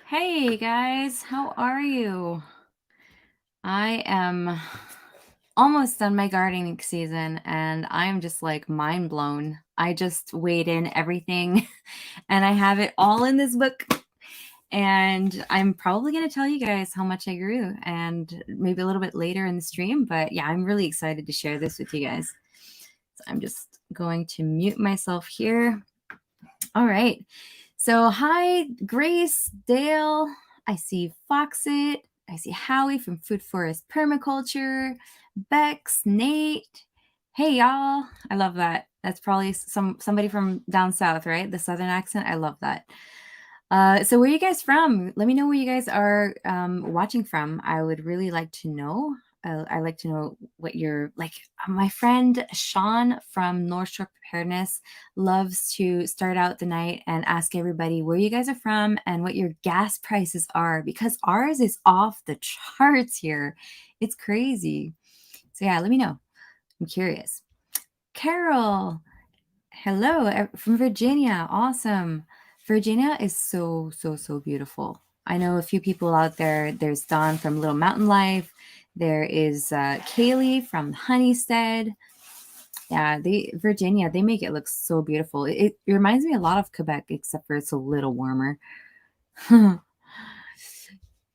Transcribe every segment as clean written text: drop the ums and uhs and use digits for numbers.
Hey guys, how are you? I am almost done my gardening season and I'm just like mind blown. I just weighed in everything and I have it all in this book. And I'm probably going to tell you guys how much I grew and maybe a little bit later in the stream. But yeah, I'm really excited to share this with you guys. So I'm just going to mute myself here. All right. So, hi, Grace, Dale. I see Foxit. I see Howie from Food Forest Permaculture. Bex, Nate. Hey, y'all. I love that. That's probably somebody from down south, right? The southern accent. I love that. So where are you guys from? Let me know where you guys are watching from. I would really like to know. I like to know what you're like. My friend Sean from North Shore Preparedness loves to start out the night and ask everybody where you guys are from and what your gas prices are, because ours is off the charts here. It's crazy. So yeah, let me know. I'm curious. Carol, hello from Virginia. Awesome. Virginia is so, so, so beautiful. I know a few people out there. There's Dawn from Little Mountain Life. There is Kaylee from Homestead. Yeah, Virginia, they make it look so beautiful. It reminds me a lot of Quebec, except for it's a little warmer.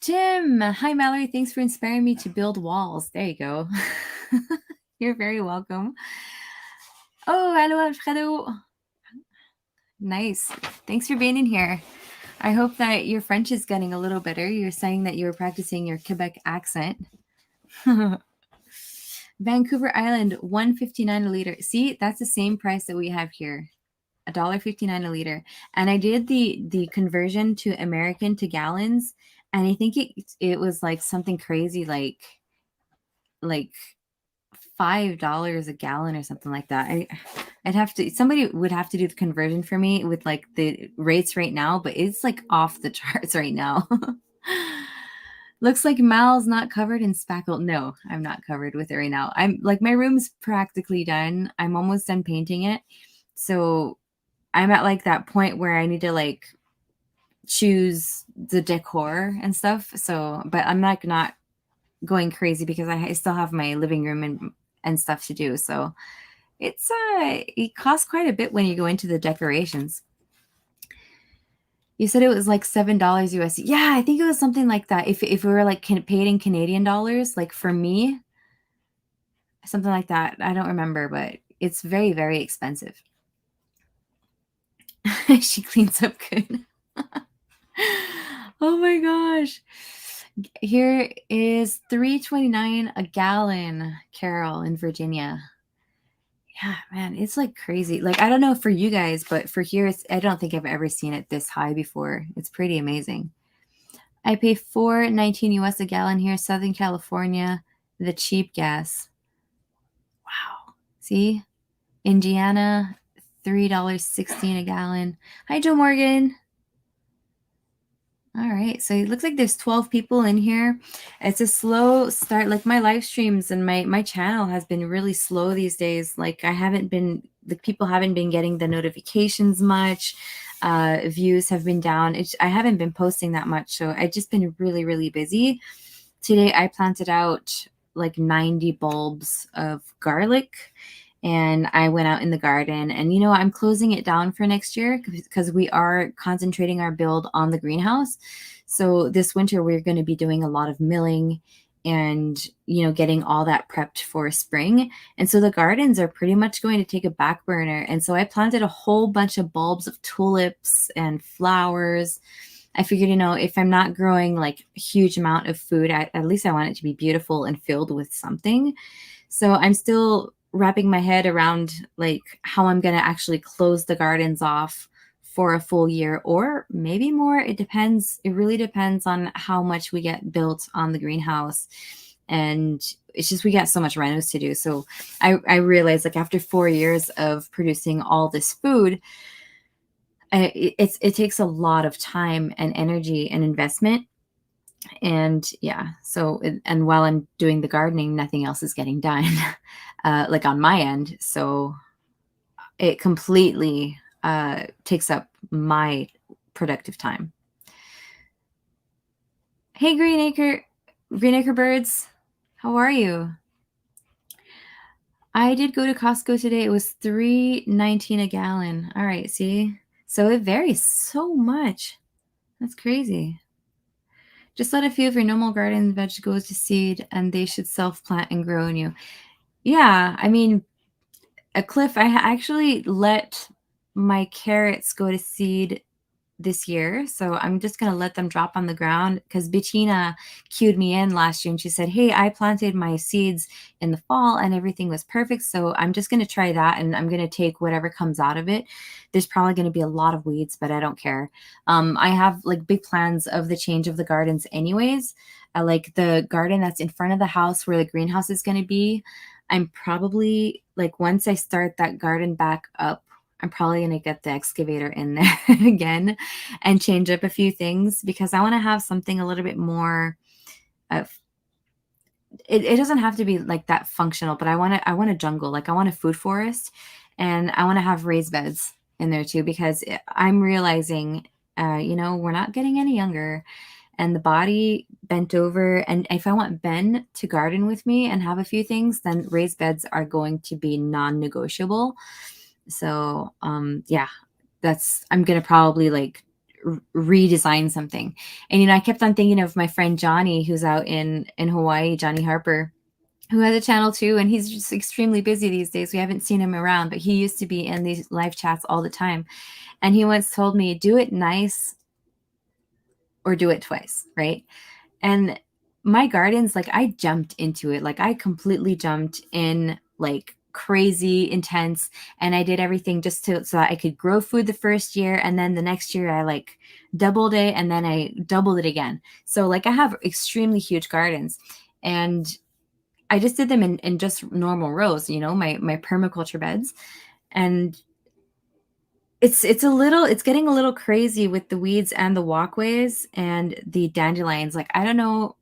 Tim, hi Mallory. Thanks for inspiring me to build walls. There you go. You're very welcome. Oh, hello, Alfredo. Nice. Thanks for being in here. I hope that your French is getting a little better. You're saying that you were practicing your Quebec accent. Vancouver Island, $1.59 a liter. See, that's the same price that we have here, $1.59 a liter. And I did the conversion to American to gallons, and I think it was like something crazy, like $5 a gallon or something like that. Somebody would have to do the conversion for me with like the rates right now, but it's like off the charts right now. Looks like Mal's not covered in spackle. No, I'm not covered with it right now. I'm like, my room's practically done. I'm almost done painting it. So I'm at like that point where I need to like choose the decor and stuff. So, but I'm like not going crazy because I still have my living room and stuff to do. So it costs quite a bit when you go into the decorations. You said it was like $7 USD. Yeah, I think it was something like that. If we were like paid in Canadian dollars, like for me, something like that. I don't remember, but it's very, very expensive. She cleans up good. Oh my gosh. Here is $3.29 a gallon, Carol, in Virginia. Yeah, man, it's like crazy. Like, I don't know for you guys, but for here, I don't think I've ever seen it this high before. It's pretty amazing. I pay $4.19 US a gallon here, Southern California, the cheap gas. Wow. See? Indiana, $3.16 a gallon. Hi, Joe Morgan. All right, so it looks like there's 12 people in here. It's a slow start. Like my live streams and my channel has been really slow these days. Like the people haven't been getting the notifications much. Views have been down. I haven't been posting that much, so I've just been really, really busy. Today I planted out like 90 bulbs of garlic. And I went out in the garden and, I'm closing it down for next year because we are concentrating our build on the greenhouse. So this winter, we're going to be doing a lot of milling and, getting all that prepped for spring. And so the gardens are pretty much going to take a back burner. And so I planted a whole bunch of bulbs of tulips and flowers. I figured, if I'm not growing like a huge amount of food, at least I want it to be beautiful and filled with something. So I'm still wrapping my head around like how I'm going to actually close the gardens off for a full year or maybe more. It depends. It really depends on how much we get built on the greenhouse. And it's just, we got so much renos to do. So I realized like after 4 years of producing all this food, it takes a lot of time and energy and investment. And yeah, so, and while I'm doing the gardening, nothing else is getting done, like on my end. So it completely takes up my productive time. Hey, Green Acre birds. How are you? I did go to Costco today. It was $3.19 a gallon. All right, see? So it varies so much. That's crazy. Just let a few of your normal garden veg go to seed and they should self-plant and grow in you. Yeah, I mean, a Cliff, actually let my carrots go to seed this year. So I'm just going to let them drop on the ground because Bettina cued me in last year and she said, hey, I planted my seeds in the fall and everything was perfect. So I'm just going to try that and I'm going to take whatever comes out of it. There's probably going to be a lot of weeds, but I don't care. I have like big plans of the change of the gardens anyways. Like the garden that's in front of the house where the greenhouse is going to be. I'm probably like, once I start that garden back up, I'm probably going to get the excavator in there again and change up a few things because I want to have something a little bit more uh, it doesn't have to be like that functional, but I want a jungle, like I want a food forest, and I want to have raised beds in there too because I'm realizing we're not getting any younger and the body bent over, and if I want Ben to garden with me and have a few things, then raised beds are going to be non-negotiable. So yeah, I'm gonna probably like redesign something. And I kept on thinking of my friend Johnny, who's out in Hawaii, Johnny Harper, who has a channel too, and he's just extremely busy these days. We haven't seen him around, but he used to be in these live chats all the time. And he once told me, do it nice or do it twice, right? And my gardens, like I jumped into it. Like I completely jumped in like crazy intense, and I did everything just so that I could grow food the first year, and then the next year I like doubled it, and then I doubled it again. So like I have extremely huge gardens, and I just did them in just normal rows, my permaculture beds. And it's getting a little crazy with the weeds and the walkways and the dandelions. Like I don't know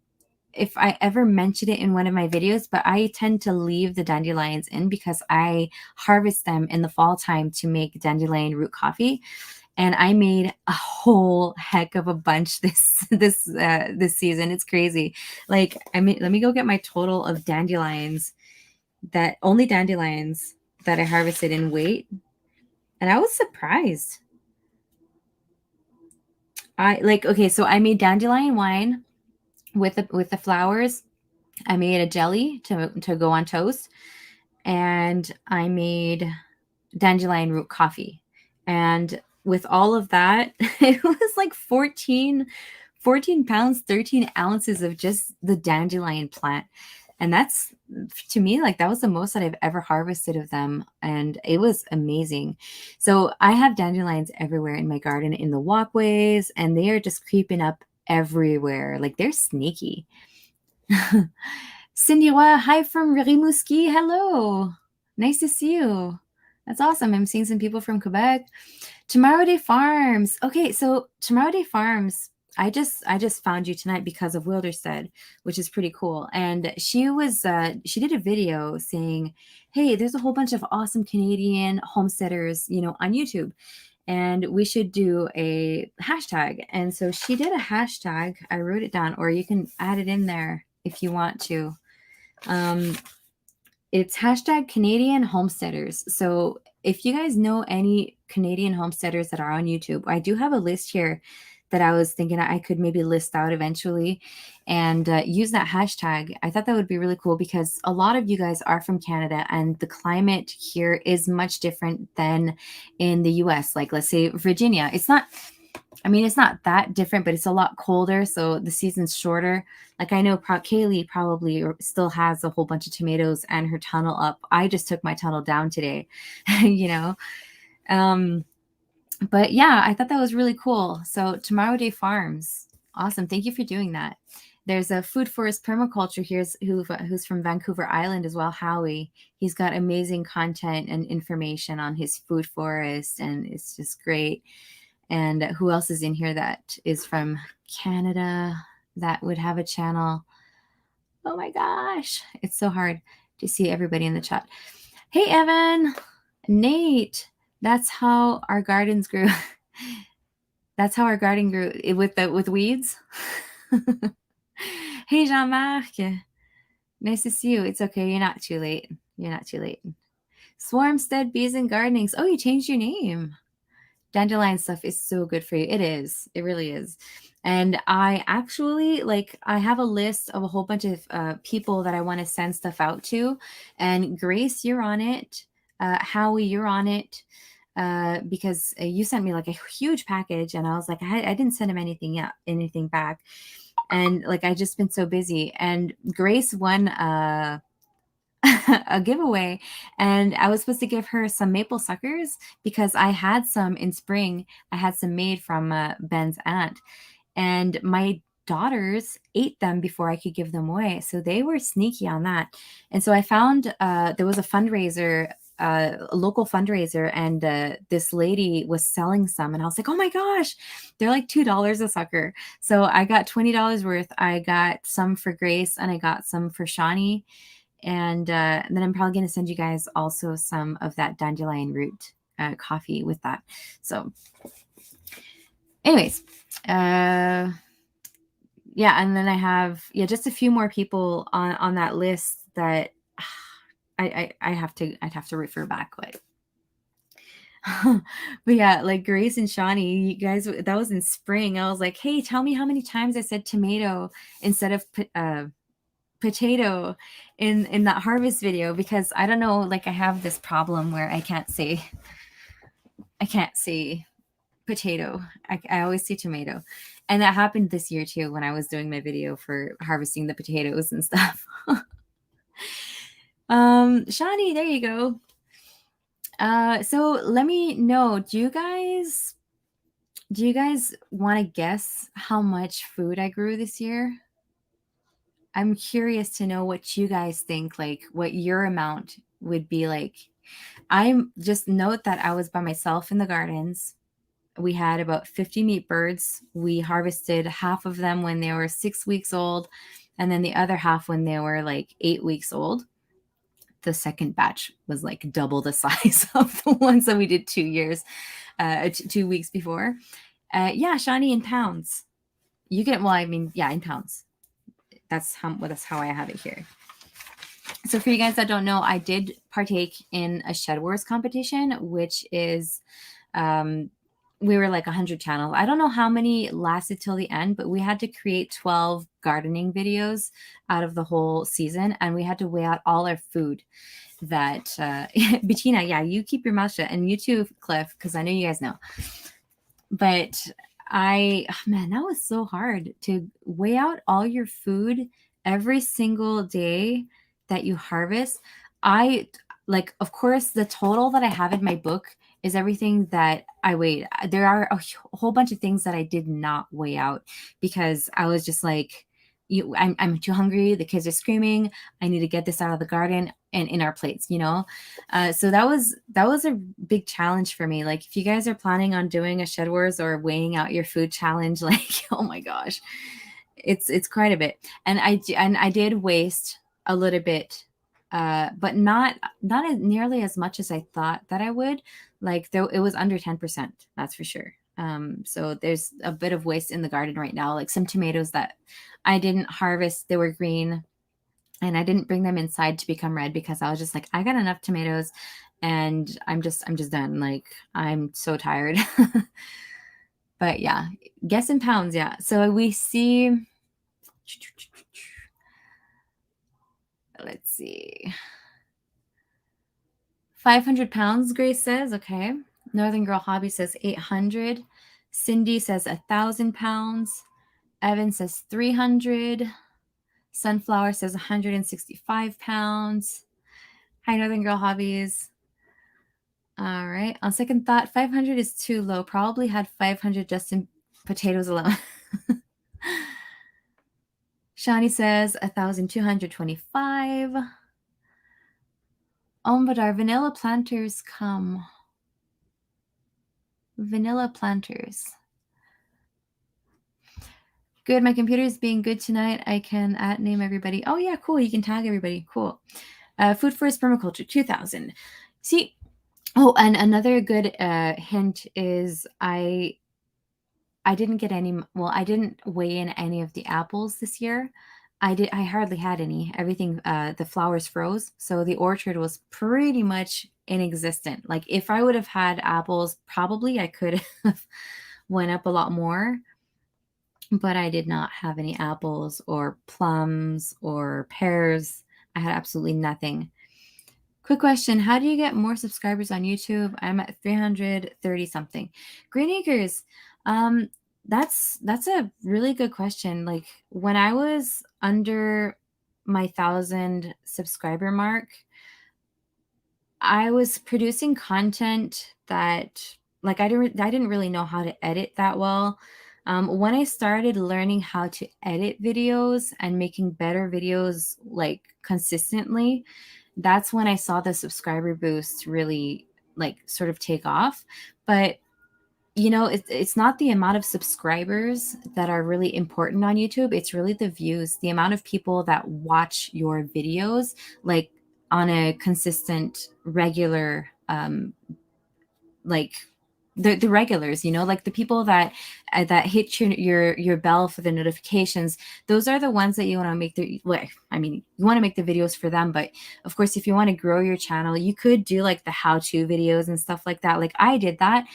if I ever mentioned it in one of my videos, but I tend to leave the dandelions in because I harvest them in the fall time to make dandelion root coffee. And I made a whole heck of a bunch this season. It's crazy. Like, I mean, let me go get my total of dandelions that I harvested in weight. And I was surprised. Okay, so I made dandelion wine with the flowers. I made a jelly to go on toast, and I made dandelion root coffee. And with all of that, it was like 14 pounds, 13 ounces of just the dandelion plant. And that's, to me, like that was the most that I've ever harvested of them. And it was amazing. So I have dandelions everywhere in my garden, in the walkways, and they are just creeping up everywhere. Like they're sneaky. Cindy, hi from Rimouski. Hello. Nice to see you. That's awesome. I'm seeing some people from Quebec. Tomorrow Day Farms. Okay, so Tomorrow Day Farms, I just found you tonight because of Wilderstead, which is pretty cool. And she did a video saying, "Hey, there's a whole bunch of awesome Canadian homesteaders, on YouTube, and we should do a hashtag." And so she did a hashtag. I wrote it down, or you can add it in there if you want to. It's hashtag Canadian homesteaders. So if you guys know any Canadian homesteaders that are on YouTube, I do have a list here that I was thinking I could maybe list out eventually and use that hashtag. I thought that would be really cool because a lot of you guys are from Canada and the climate here is much different than in the US. Like, let's say Virginia. It's not that different, but it's a lot colder, so the season's shorter. Like I know Kaylee probably still has a whole bunch of tomatoes and her tunnel up. I just took my tunnel down today, you know. Um, but yeah, I thought that was really cool. So Tomorrow Day Farms, awesome. Thank you for doing that. There's a food forest permaculture here who's from Vancouver Island as well, Howie. He's got amazing content and information on his food forest, and it's just great. And who else is in here that is from Canada that would have a channel? Oh my gosh, it's so hard to see everybody in the chat. Hey, Evan, Nate, that's how our gardens grew. That's how our garden grew with weeds. Hey, Jean-Marc. Nice to see you. It's okay. You're not too late. You're not too late. Swarmstead Bees and Gardenings. Oh, you changed your name. Dandelion stuff is so good for you. It is. It really is. And I actually I have a list of a whole bunch of people that I want to send stuff out to. And Grace, you're on it. Howie, you're on it. Because you sent me like a huge package, and I was like, I didn't send him anything back. And like I just been so busy. And Grace won a giveaway, and I was supposed to give her some maple suckers because I had some in spring. I had some made from Ben's aunt, and my daughters ate them before I could give them away. So they were sneaky on that. And so I found there was a fundraiser, a local fundraiser, and this lady was selling some, and I was like, oh my gosh, they're like $2 a sucker. So I got $20 worth. I got some for Grace, and I got some for Shawnee. And then I'm probably going to send you guys also some of that dandelion root coffee with that. So anyways, yeah. And then I have, just a few more people on that list that I'd have to refer back. But yeah, like Grace and Shawnee, you guys, that was in spring. I was like, hey, tell me how many times I said tomato instead of potato in that harvest video, because I don't know, like I have this problem where I can't say potato. I always say tomato. And that happened this year too when I was doing my video for harvesting the potatoes and stuff. Shawnee, there you go. So let me know, do you guys want to guess how much food I grew this year? I'm curious to know what you guys think, like what your amount would be like. I'm just note that I was by myself in the gardens. We had about 50 meat birds. We harvested half of them when they were 6 weeks old, and then the other half when they were like 8 weeks old. The second batch was like double the size of the ones that we did 2 weeks before. Yeah, Shawnee, in pounds. You get, well, I mean, yeah, in pounds. That's how I have it here. So for you guys that don't know, I did partake in a Shed Wars competition, which is, we were like 100 channels. I don't know how many lasted till the end, but we had to create 12 gardening videos out of the whole season, and we had to weigh out all our food. That Bettina, yeah, you keep your mouth shut, and you too, Cliff, because I know you guys know. But man, that was so hard to weigh out all your food every single day that you harvest. Of course, the total that I have in my book is everything that I weighed. There are a whole bunch of things that I did not weigh out because I was just like, I'm too hungry. The kids are screaming. I need to get this out of the garden and in our plates, So that was a big challenge for me. Like if you guys are planning on doing a Shed Wars or weighing out your food challenge, like, oh my gosh, it's quite a bit. And I did waste a little bit, but not nearly as much as I thought that I would. Like though it was under 10%, that's for sure. So there's a bit of waste in the garden right now, like some tomatoes that I didn't harvest, they were green, and I didn't bring them inside to become red because I was just like, I got enough tomatoes and I'm just done. Like I'm so tired. But yeah, guess in pounds. Yeah. So we see, let's see, 500 pounds, Grace says. Okay. Northern Girl Hobby says 800. Cindy says 1,000 pounds. Evan says 300. Sunflower says 165 pounds. Hi, Northern Girl Hobbies. All right. On second thought, 500 is too low. Probably had 500 just in potatoes alone. Shawnee says 1,225. Ombadar, vanilla planters come. Vanilla planters. Good. My computer is being good tonight. I can name everybody. Oh, yeah, cool. You can tag everybody. Cool. Food Forest Permaculture, 2,000. See, oh, and another good hint is I didn't get any, well, I didn't weigh in any of the apples this year. I hardly had any. Everything, the flowers froze, so the orchard was pretty much inexistent. Like, if I would have had apples, probably I could have went up a lot more, but I did not have any apples or plums or pears. I had absolutely nothing. Quick question. How do you get more subscribers on YouTube? I'm at 330 something. Green Acres. Um, that's a really good question. Like, when I was under my 1,000 subscriber mark, I was producing content that, like, I didn't really know how to edit that well. When I started learning how to edit videos and making better videos like consistently, that's when I saw the subscriber boost really like sort of take off. But it's not the amount of subscribers that are really important on YouTube. It's really the views, the amount of people that watch your videos, like on a consistent, regular, like the regulars, like the people that hit your bell for the notifications. Those are the ones that you want to make you want to make the videos for them. But of course, if you want to grow your channel, you could do like the how-to videos and stuff like that. Like, I did that,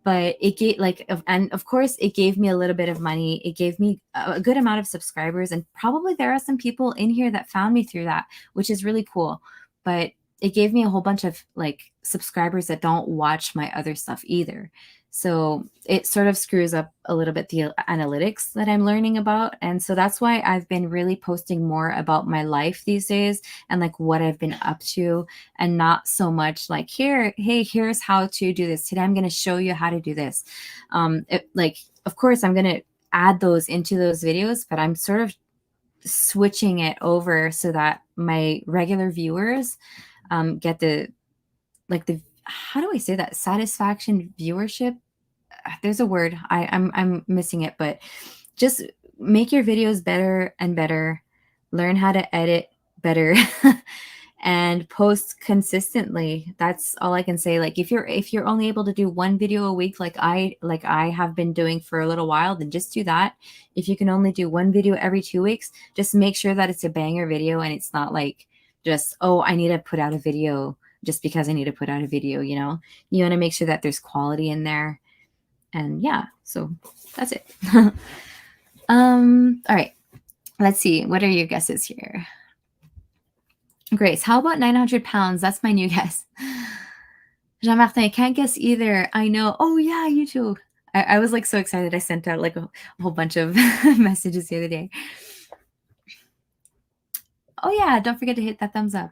but it gave and of course it gave me a little bit of money. It gave me a good amount of subscribers, and probably there are some people in here that found me through that, which is really cool. But it gave me a whole bunch of like subscribers that don't watch my other stuff either. So it sort of screws up a little bit the analytics that I'm learning about. And so that's why I've been really posting more about my life these days and like what I've been up to, and not so much like, here's how to do this. Today I'm going to show you how to do this. Of course, I'm going to add those into those videos, but I'm sort of switching it over so that my regular viewers get the how do I say that, satisfaction viewership. There's a word, I'm missing it, but just make your videos better and better, learn how to edit better, and post consistently. That's all I can say. Like, if you're only able to do one video a week, like I have been doing for a little while, then just do that. If you can only do one video every 2 weeks, just make sure that it's a banger video, and it's not like just, oh, I need to put out a video just because I need to put out a video. You want to make sure that there's quality in there. And yeah, so that's it. All right, let's see, what are your guesses here? Grace, how about 900 pounds? That's my new guess. Jean-Martin, I can't guess either. I know. Oh yeah, you too. I was like so excited. I sent out like a whole bunch of messages the other day. Oh yeah, don't forget to hit that thumbs up.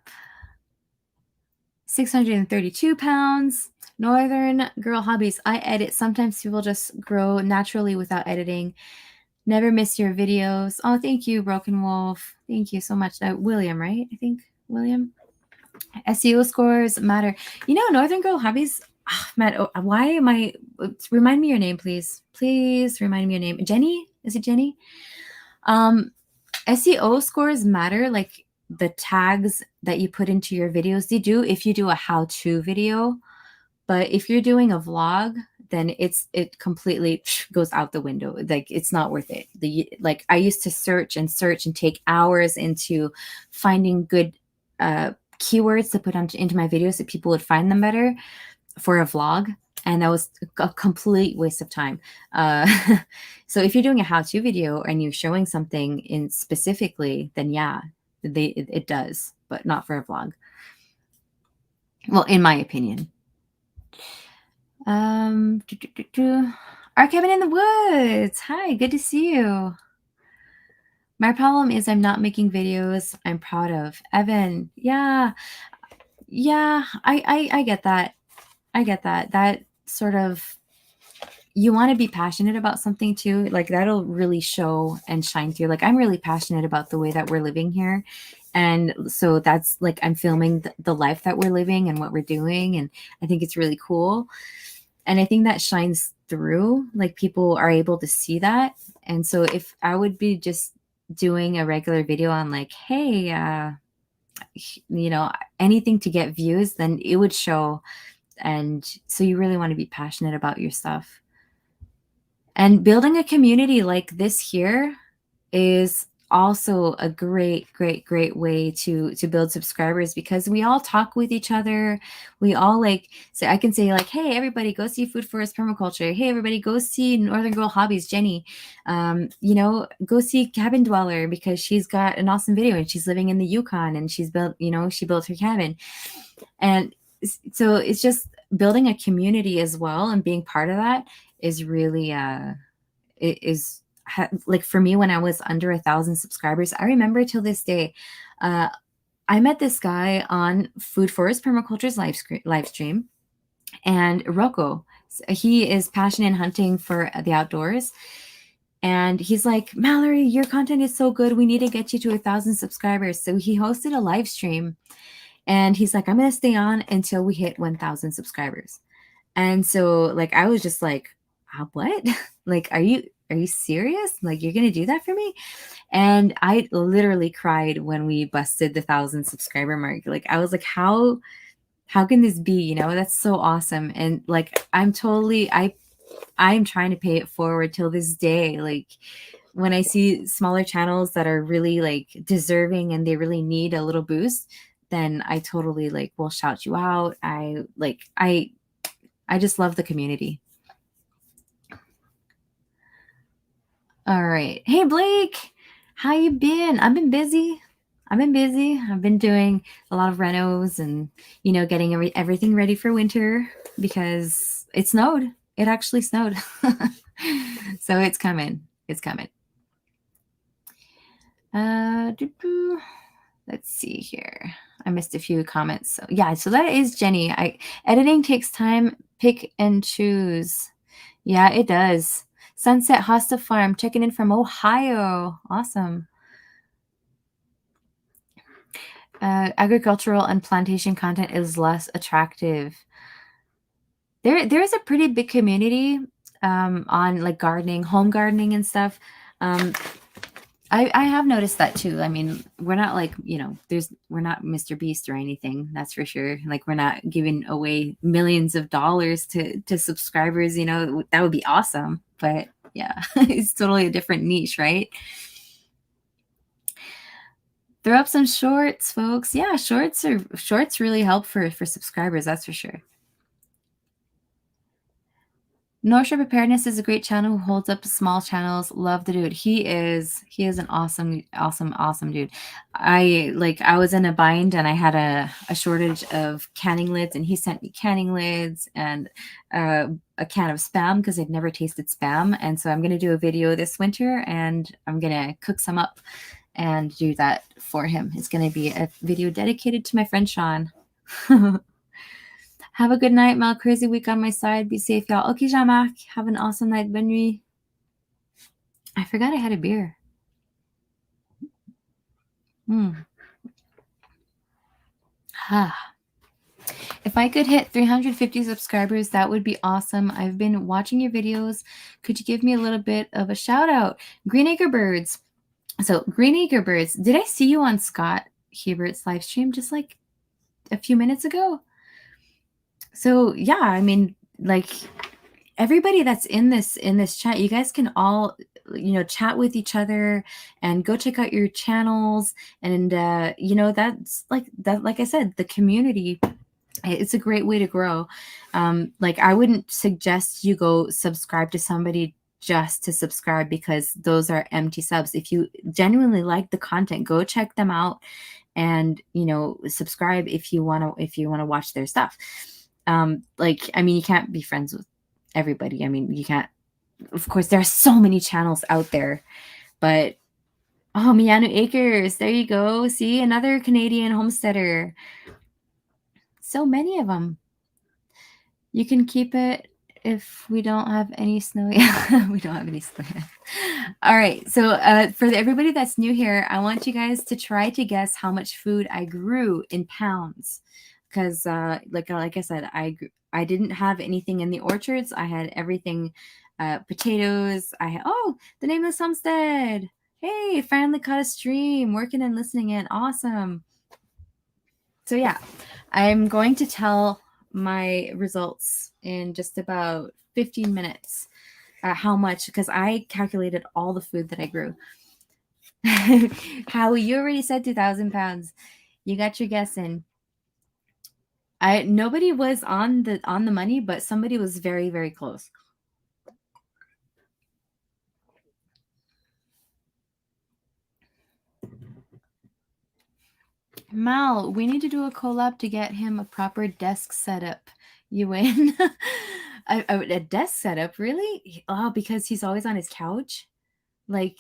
632 pounds. Northern Girl Hobbies. I edit. Sometimes people just grow naturally without editing. Never miss your videos. Oh, thank you, Broken Wolf. Thank you so much. William, right? I think William. SEO scores matter. Northern Girl Hobbies. Oh, man, why am I? Remind me your name, please. Please remind me your name. Jenny? Is it Jenny? SEO scores matter. Like, the tags that you put into your videos, they do if you do a how-to video. But if you're doing a vlog, then it completely goes out the window. Like, it's not worth it. Like, I used to search and take hours into finding good keywords to put into my videos so people would find them better for a vlog. And that was a complete waste of time. So if you're doing a how-to video and you're showing something in specifically, then yeah, it does, but not for a vlog. Well, in my opinion. Our cabin in the woods. Hi, good to see you. My problem is I'm not making videos I'm proud of. Evan, yeah, I get that. I get that. That sort of, you want to be passionate about something too. Like, that'll really show and shine through. Like, I'm really passionate about the way that we're living here. And so that's like, I'm filming the life that we're living and what we're doing. And I think it's really cool. And I think that shines through, like, people are able to see that. And so if I would be just doing a regular video on like, hey, anything to get views, then it would show. And so you really want to be passionate about your stuff. And building a community like this here is also a great way to build subscribers, because we all talk with each other. We all like, so I can say like, hey everybody, go see Food Forest Permaculture. Hey everybody, go see Northern Girl Hobbies Jenny. You know, go see Cabin Dweller, because she's got an awesome video and she's living in the Yukon and she's built, you know, she built her cabin. And so it's just building a community as well, and being part of that is really it is like, for me, when I was under 1,000 subscribers, I remember till this day, I met this guy on Food Forest Permaculture's live stream, and Rocco, he is passionate in hunting for the outdoors. And he's like, Mallory, your content is so good. We need to get you to 1,000 subscribers. So he hosted a live stream, and he's like, I'm going to stay on until we hit 1,000 subscribers. And so like, I was just like, what? Like, are you serious? Like, you're going to do that for me? And I literally cried when we busted the 1,000 subscriber mark. Like, I was like, how can this be? You know, that's so awesome. And like, I'm trying to pay it forward till this day. Like, when I see smaller channels that are really like deserving and they really need a little boost, then I totally like will shout you out. I just love the community. All right. Hey, Blake, how you been? I've been busy. I've been doing a lot of renos and, you know, getting everything ready for winter, because it snowed. It actually snowed. So it's coming. It's coming. Let's see here. I missed a few comments. So yeah, so that is Jenny. Editing takes time. Pick and choose. Yeah, it does. Sunset Hosta Farm, checking in from Ohio. Awesome. Agricultural and plantation content is less attractive. There is a pretty big community on like gardening, home gardening and stuff. I have noticed that too. I mean, we're not like, you know, we're not Mr. Beast or anything, that's for sure. Like, we're not giving away millions of dollars to subscribers, you know. That would be awesome. But yeah, it's totally a different niche, right? Throw up some shorts, folks. Yeah, shorts really help for subscribers, that's for sure. North Shore Preparedness is a great channel who holds up small channels. Love the dude. He is an awesome dude. I was in a bind and I had a shortage of canning lids, and he sent me canning lids and a can of Spam, because I'd never tasted Spam. And so I'm going to do a video this winter and I'm going to cook some up and do that for him. It's going to be a video dedicated to my friend Sean. Have a good night, Mal. Crazy week on my side. Be safe, y'all. Okay, Jean-Marc. Have an awesome night. Bonne nuit. I forgot I had a beer. If I could hit 350 subscribers, that would be awesome. I've been watching your videos. Could you give me a little bit of a shout out? Green Acre Birds. So Green Acre Birds, did I see you on Scott Hubert's live stream just like a few minutes ago? So yeah, I mean, like, everybody that's in this chat, you guys can all, you know, chat with each other and go check out your channels. And you know, that's like I said, the community, it's a great way to grow. Like, I wouldn't suggest you go subscribe to somebody just to subscribe, because those are empty subs. If you genuinely like the content, go check them out and, you know, subscribe if you want to watch their stuff. Like, I mean, you can't be friends with everybody. I mean, you can't, of course, there are so many channels out there, but oh, Mianu Acres, there you go. See, another Canadian homesteader. So many of them. You can keep it if we don't have any snow. We don't have any snow. All right. So for everybody that's new here, I want you guys to try to guess how much food I grew in pounds. Because like I said, I didn't have anything in the orchards. I had everything, potatoes. I had, oh, the Nameless Homestead. Hey, finally caught a stream, working and listening in. Awesome. So yeah, I'm going to tell my results in just about 15 minutes. How much, because I calculated all the food that I grew. Howie, you already said 2,000 pounds. You got your guess in. Nobody was on the money, but somebody was very, very close. Mal, we need to do a collab to get him a proper desk setup. You win. A desk setup, really? Oh, because he's always on his couch. Like,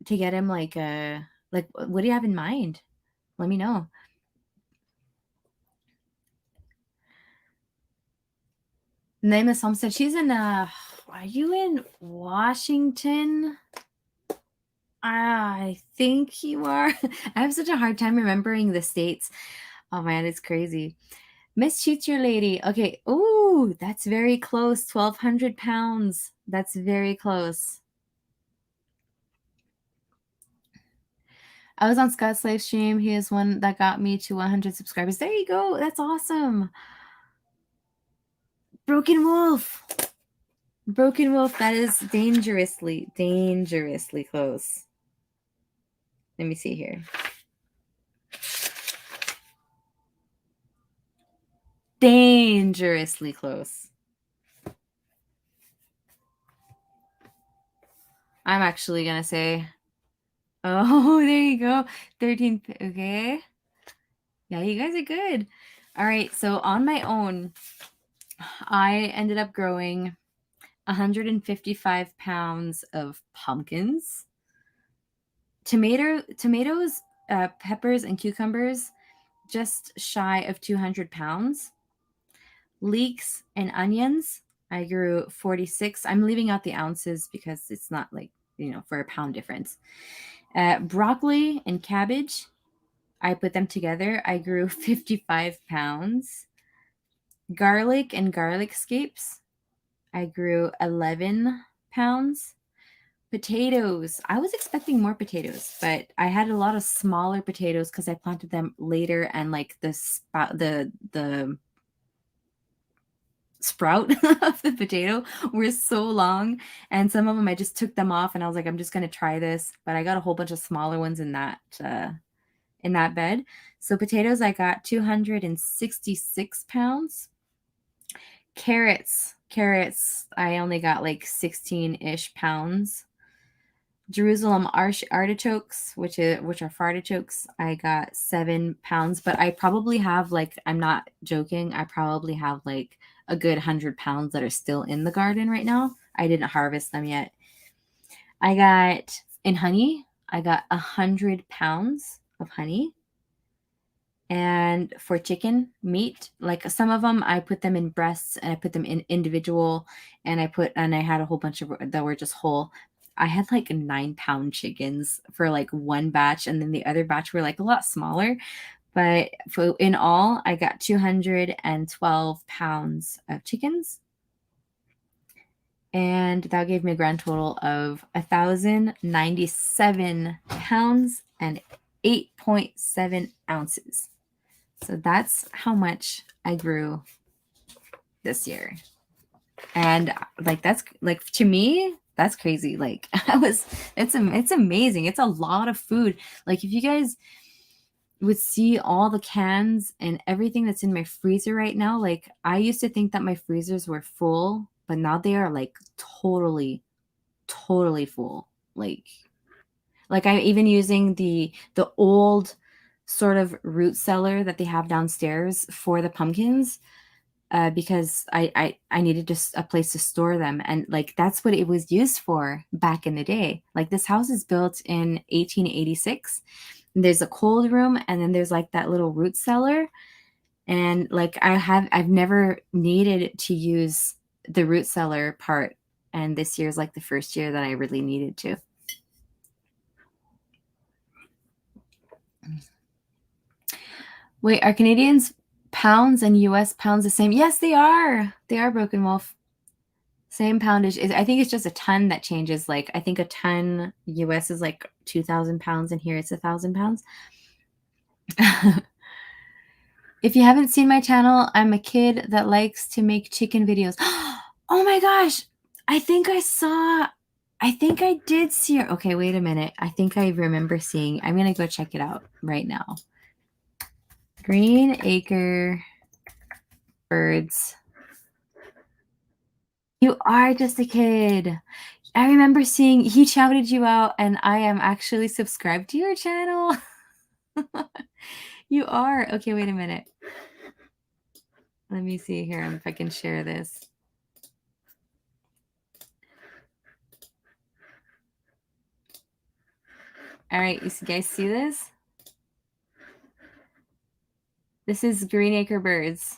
to get him like what do you have in mind? Let me know. Name is Homestead. She's in are you in Washington? I think you are. I have such a hard time remembering the states. Oh man, it's crazy. Miss Cheats Your Lady. Okay. Oh, that's very close. 1,200 pounds. That's very close. I was on Scott's live stream. He is one that got me to 100 subscribers. There you go. That's awesome. Broken Wolf. Broken Wolf. That is dangerously, dangerously close. Let me see here. Dangerously close. I'm actually going to say, oh, there you go. 13. Okay. Yeah, you guys are good. All right. So on my own, I ended up growing 155 pounds of pumpkins, tomatoes, peppers, and cucumbers, just shy of 200 pounds. Leeks and onions, I grew 46. I'm leaving out the ounces because it's not like, for a pound difference. Broccoli and cabbage, I put them together. I grew 55 pounds. Garlic and garlic scapes, I grew 11 pounds. Potatoes, I was expecting more potatoes, but I had a lot of smaller potatoes because I planted them later, and like the sprout of the potato were so long, and some of them I just took them off and I was like, I'm just gonna try this, but I got a whole bunch of smaller ones in that bed. So potatoes, I got 266 pounds. Carrots, I only got like 16-ish pounds. Jerusalem artichokes, which are fartichokes, I got 7 pounds, but I probably have, like, I'm not joking, I probably have like a good 100 pounds that are still in the garden right now. I didn't harvest them yet. I got, in honey, I got 100 pounds of honey. And for chicken meat, like some of them, I put them in breasts and I put them in individual, and I had a whole bunch of that were just whole. I had like 9-pound chickens for like one batch, and then the other batch were like a lot smaller. But in all, I got 212 pounds of chickens. And that gave me a grand total of 1,097 pounds and 8.7 ounces. So that's how much I grew this year. And like, that's like, to me, that's crazy. Like, it's amazing. It's a lot of food. Like, if you guys would see all the cans and everything that's in my freezer right now, like, I used to think that my freezers were full, but now they are like totally full. Like I'm even using the old sort of root cellar that they have downstairs for the pumpkins, because I needed just a place to store them, and like that's what it was used for back in the day. Like, this house is built in 1886. There's a cold room, and then there's like that little root cellar, and like I've never needed to use the root cellar part, and this year's like the first year that I really needed to. Wait, are Canadians pounds and US pounds the same? Yes, they are. They are, Broken Wolf. Same poundage. I think it's just a ton that changes. Like, I think a ton US is like 2,000 pounds, and here it's 1,000 pounds. If you haven't seen my channel, I'm a kid that likes to make chicken videos. Oh my gosh. I think I saw I think I did see her. Okay, wait a minute. I think I remember seeing. I'm going to go check it out right now. Green Acre Birds. You are just a kid. I remember seeing he shouted you out, and I am actually subscribed to your channel. You are. Okay, wait a minute. Let me see here if I can share this. All right, you guys see this? This is Green Acre Birds.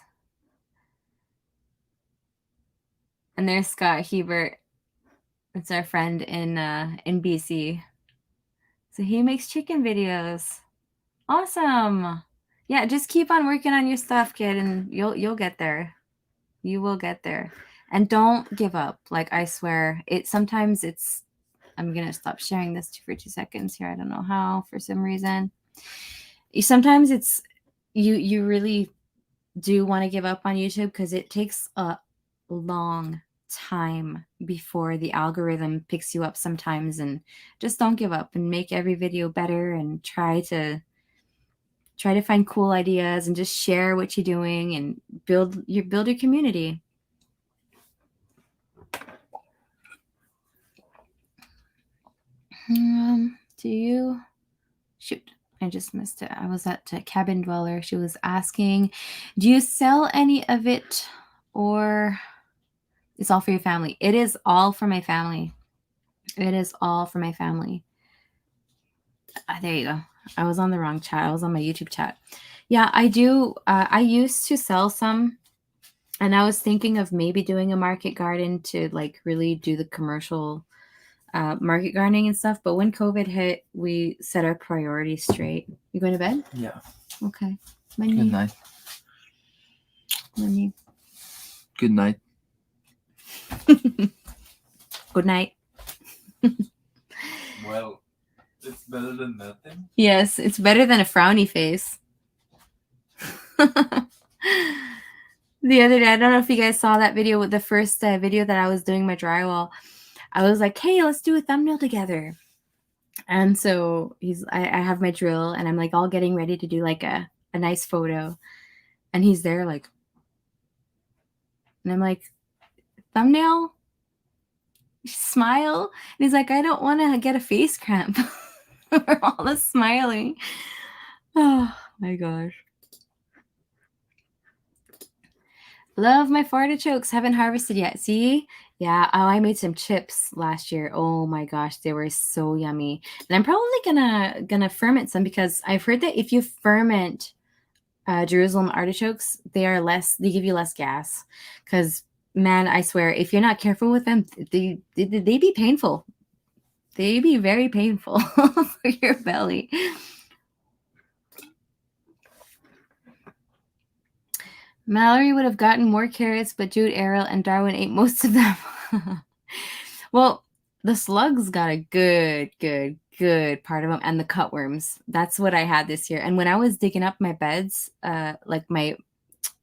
And there's Scott Hebert. It's our friend in BC. So he makes chicken videos. Awesome. Yeah, just keep on working on your stuff, kid, and you'll get there. You will get there. And don't give up. Like, I swear, sometimes it's I'm gonna stop sharing this for 2 seconds here. I don't know how, for some reason. Sometimes it's you really do want to give up on YouTube because it takes a long time before the algorithm picks you up sometimes. And just don't give up and make every video better and try to find cool ideas and just share what you're doing and build your community. Do you shoot? I just missed it. I was at Cabin Dweller. She was asking, do you sell any of it, or it's all for your family? It is all for my family. It is all for my family. There you go. I was on the wrong chat. I was on my YouTube chat. Yeah, I do. I used to sell some, and I was thinking of maybe doing a market garden to like really do the commercial market gardening and stuff. But when COVID hit, we set our priorities straight. You going to bed? Yeah. Okay. Good night. Good night. Good night. Well, it's better than nothing. Yes, it's better than a frowny face. The other day, I don't know if you guys saw that video with the first video that I was doing my drywall. I was like, hey, let's do a thumbnail together. And so I have my drill and I'm like all getting ready to do like a nice photo. And he's there like, and I'm like, thumbnail? Smile? And he's like, I don't want to get a face cramp for all the smiling. Oh my gosh. Love my artichokes. Haven't harvested yet. See? Yeah. Oh, I made some chips last year. Oh my gosh, they were so yummy. And I'm probably gonna ferment some because I've heard that if you ferment Jerusalem artichokes, they give you less gas. Because man, I swear, if you're not careful with them, they be painful. They be very painful for your belly. Mallory would have gotten more carrots, but Jude, Errol, and Darwin ate most of them. Well, the slugs got a good part of them, and the cutworms. That's what I had this year. And when I was digging up my beds, like my,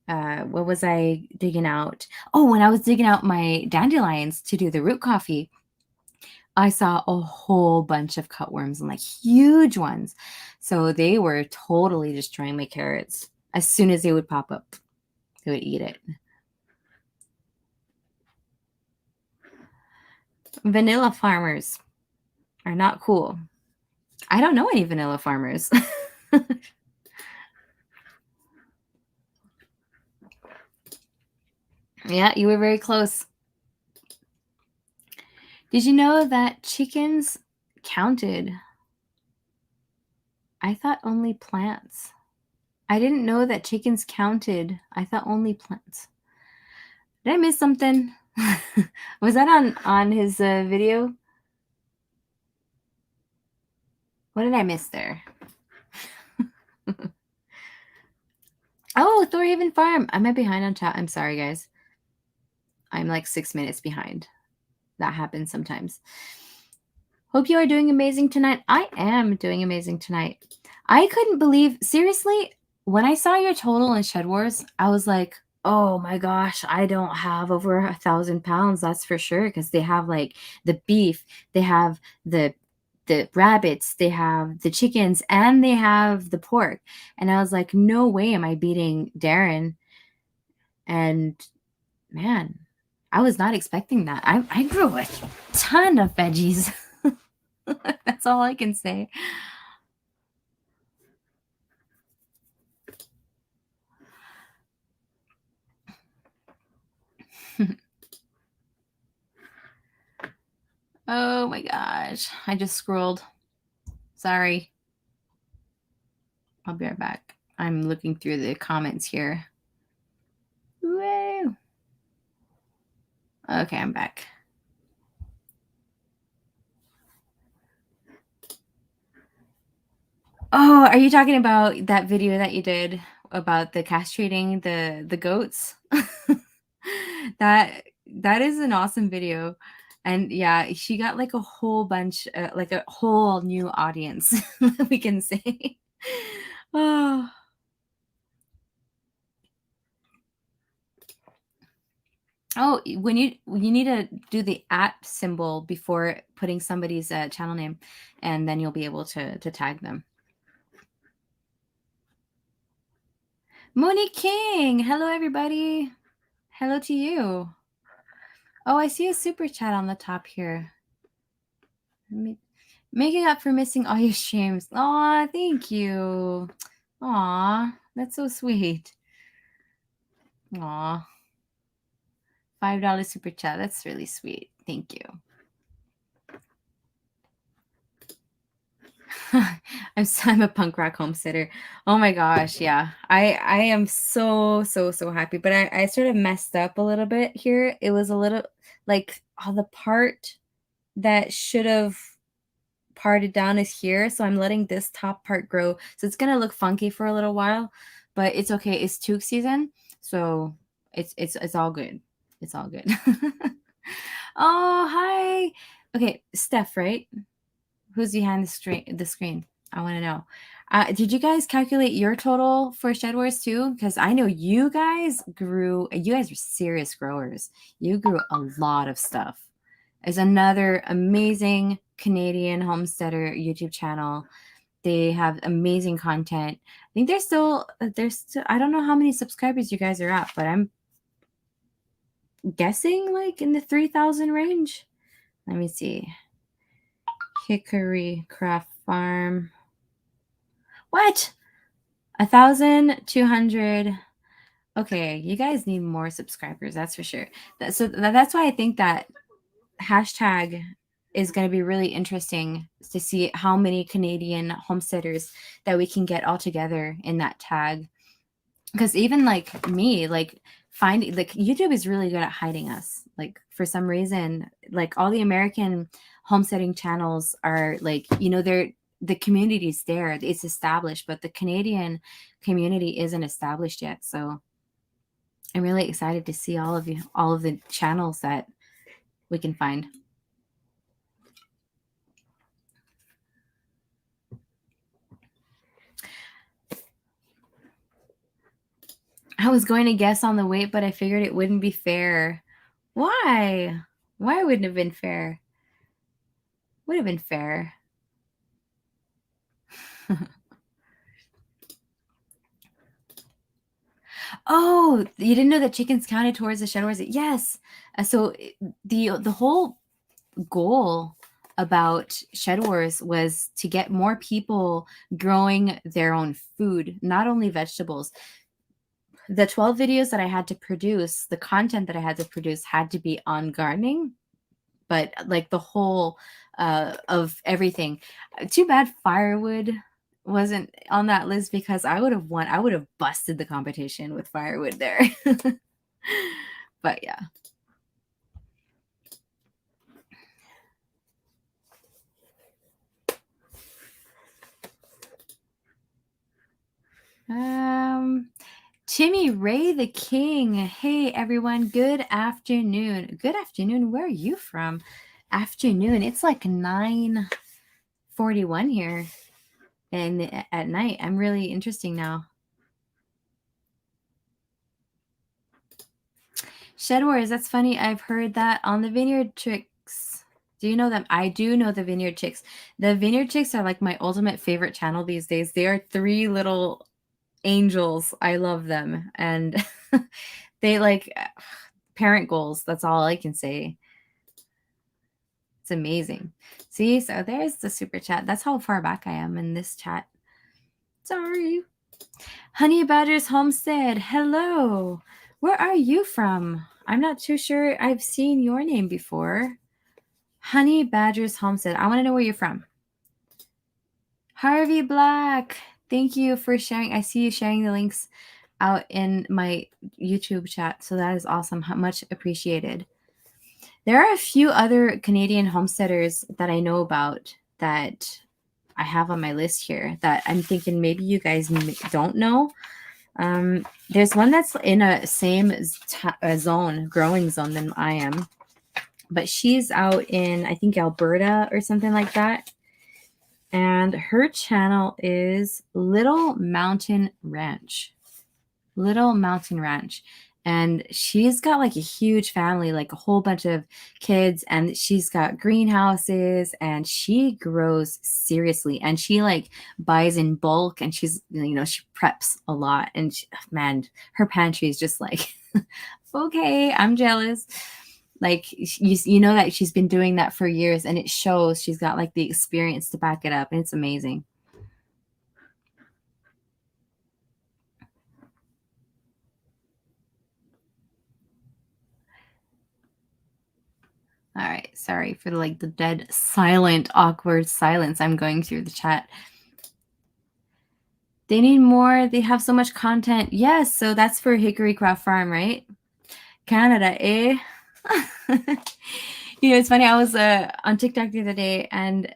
what was I digging out? Oh, when I was digging out my dandelions to do the root coffee, I saw a whole bunch of cutworms and like huge ones. So they were totally destroying my carrots. As soon as they would pop up, they would eat it. Vanilla farmers are not cool. I don't know any vanilla farmers. Yeah, you were very close. Did you know that chickens counted? I thought only plants. I didn't know that chickens counted. I thought only plants. Did I miss something? Was that on his video? What did I miss there? Oh, Thorhaven Farm. Am I behind on chat? I'm sorry, guys. I'm like 6 minutes behind. That happens sometimes. Hope you are doing amazing tonight. I am doing amazing tonight. I couldn't believe, seriously, when I saw your total in Shed Wars, I was like, Oh my gosh, I don't have over 1,000 pounds, that's for sure, because they have like the beef, they have the rabbits, they have the chickens, and they have the pork. And I was like, no way am I beating Darren. And man, I was not expecting that. I grew a ton of veggies. That's all I can say. Oh my gosh. I just scrolled. Sorry. I'll be right back. I'm looking through the comments here. Woo. Okay, I'm back. Oh, are you talking about that video that you did about the castrating the goats? That is an awesome video. And yeah, she got like a whole bunch, like a whole new audience, we can say. Oh. Oh, when you need to do the @ symbol before putting somebody's channel name, and then you'll be able to tag them. Monique King, hello everybody. Hello to you. Oh, I see a super chat on the top here. Making up for missing all your streams. Aw, thank you. Aw, that's so sweet. Aw. $5 super chat. That's really sweet. Thank you. I'm a punk rock homesteader. Oh my gosh, yeah. I am so happy. But I sort of messed up a little bit here. It was a little like the part that should have parted down is here, so I'm letting this top part grow. So it's gonna look funky for a little while, but it's okay. It's toque season, so it's all good. It's all good. Oh, hi. Okay, Steph, right? Who's behind the screen? I want to know. Did you guys calculate your total for Shed Wars too? Because I know you guys grew. You guys are serious growers. You grew a lot of stuff. There's another amazing Canadian homesteader YouTube channel. They have amazing content. I think there's still I don't know how many subscribers you guys are at, but I'm guessing like in the 3,000 range. Let me see. Hickory Craft Farm. What? 1,200. Okay, you guys need more subscribers. That's for sure. That's why I think that hashtag is going to be really interesting to see how many Canadian homesteaders that we can get all together in that tag. Because even like me, like finding like YouTube is really good at hiding us. Like for some reason, like all the American homesteading channels are like, they're the community's there, it's established, but the Canadian community isn't established yet. So I'm really excited to see all of the channels that we can find. I was going to guess on the weight, but I figured it wouldn't be fair. Why? Why wouldn't it have been fair? Would have been fair. Oh, you didn't know that chickens counted towards the Shed Wars? Yes. So the whole goal about Shed Wars was to get more people growing their own food, not only vegetables. The 12 videos that I had to produce, the content that I had to produce had to be on gardening, but like the whole of everything. Too bad firewood wasn't on that list, because I would have won. I would have busted the competition with firewood there. But yeah. Timmy Ray the King. Hey everyone, good afternoon. Good afternoon. Where are you from? Afternoon. It's like 9:41 here at night. I'm really interesting now. Shed Wars, that's funny. I've heard that on the Vineyard Chicks. Do you know them? I do know the Vineyard Chicks. The Vineyard Chicks are like my ultimate favorite channel these days. They are 3 little angels. I love them. And they like parent goals. That's all I can say. It's amazing. See, so there's the super chat. That's how far back I am in this chat. Sorry. Honey Badger's Homestead. Hello. Where are you from? I'm not too sure I've seen your name before. Honey Badger's Homestead. I want to know where you're from. Harvey Black. Thank you for sharing. I see you sharing the links out in my YouTube chat. So that is awesome. Much appreciated. There are a few other Canadian homesteaders that I know about that I have on my list here that I'm thinking maybe you guys don't know. There's one that's in a same zone, growing zone than I am. But she's out in, I think, Alberta or something like that. And her channel is Little Mountain Ranch. Little Mountain Ranch. And she's got like a huge family, like a whole bunch of kids, and she's got greenhouses, and she grows seriously, and she like buys in bulk, and she's, you know, she preps a lot, and she, man, her pantry is just like, okay, I'm jealous. Like you know that she's been doing that for years, and it shows. She's got like the experience to back it up, and it's amazing. All right, sorry for like the dead silent awkward silence. I'm going through the chat. They need more. They have so much content. Yes, so that's for Hickory Craft Farm, right? Canada, eh? You know, it's funny. I was on TikTok the other day, and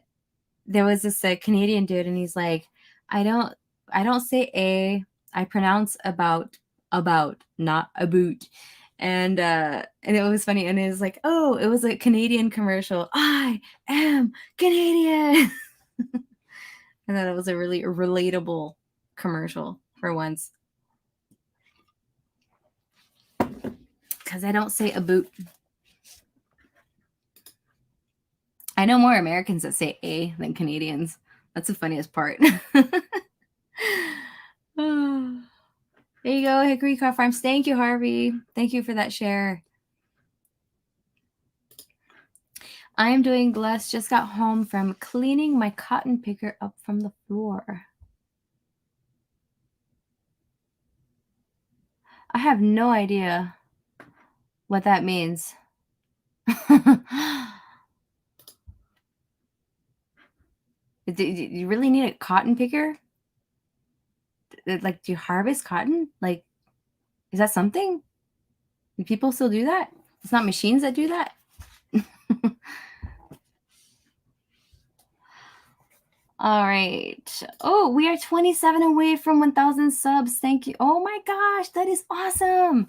there was this Canadian dude, and he's like, I don't say a, I pronounce about, not a boot. And it was funny, and it was like, oh, it was a Canadian commercial. I am Canadian. I thought it was a really relatable commercial for once, because I don't say a boot. I know more Americans that say a than Canadians. That's the funniest part. Oh. There you go, Hickory Craft Farms. Thank you, Harvey. Thank you for that share. I am doing blessed. Just got home from cleaning my cotton picker up from the floor. I have no idea what that means. Do you really need a cotton picker? Like, do you harvest cotton? Like, is that something? Do people still do that? It's not machines that do that? All right. Oh, we are 27 away from 1,000 subs. Thank you. Oh my gosh, that is awesome.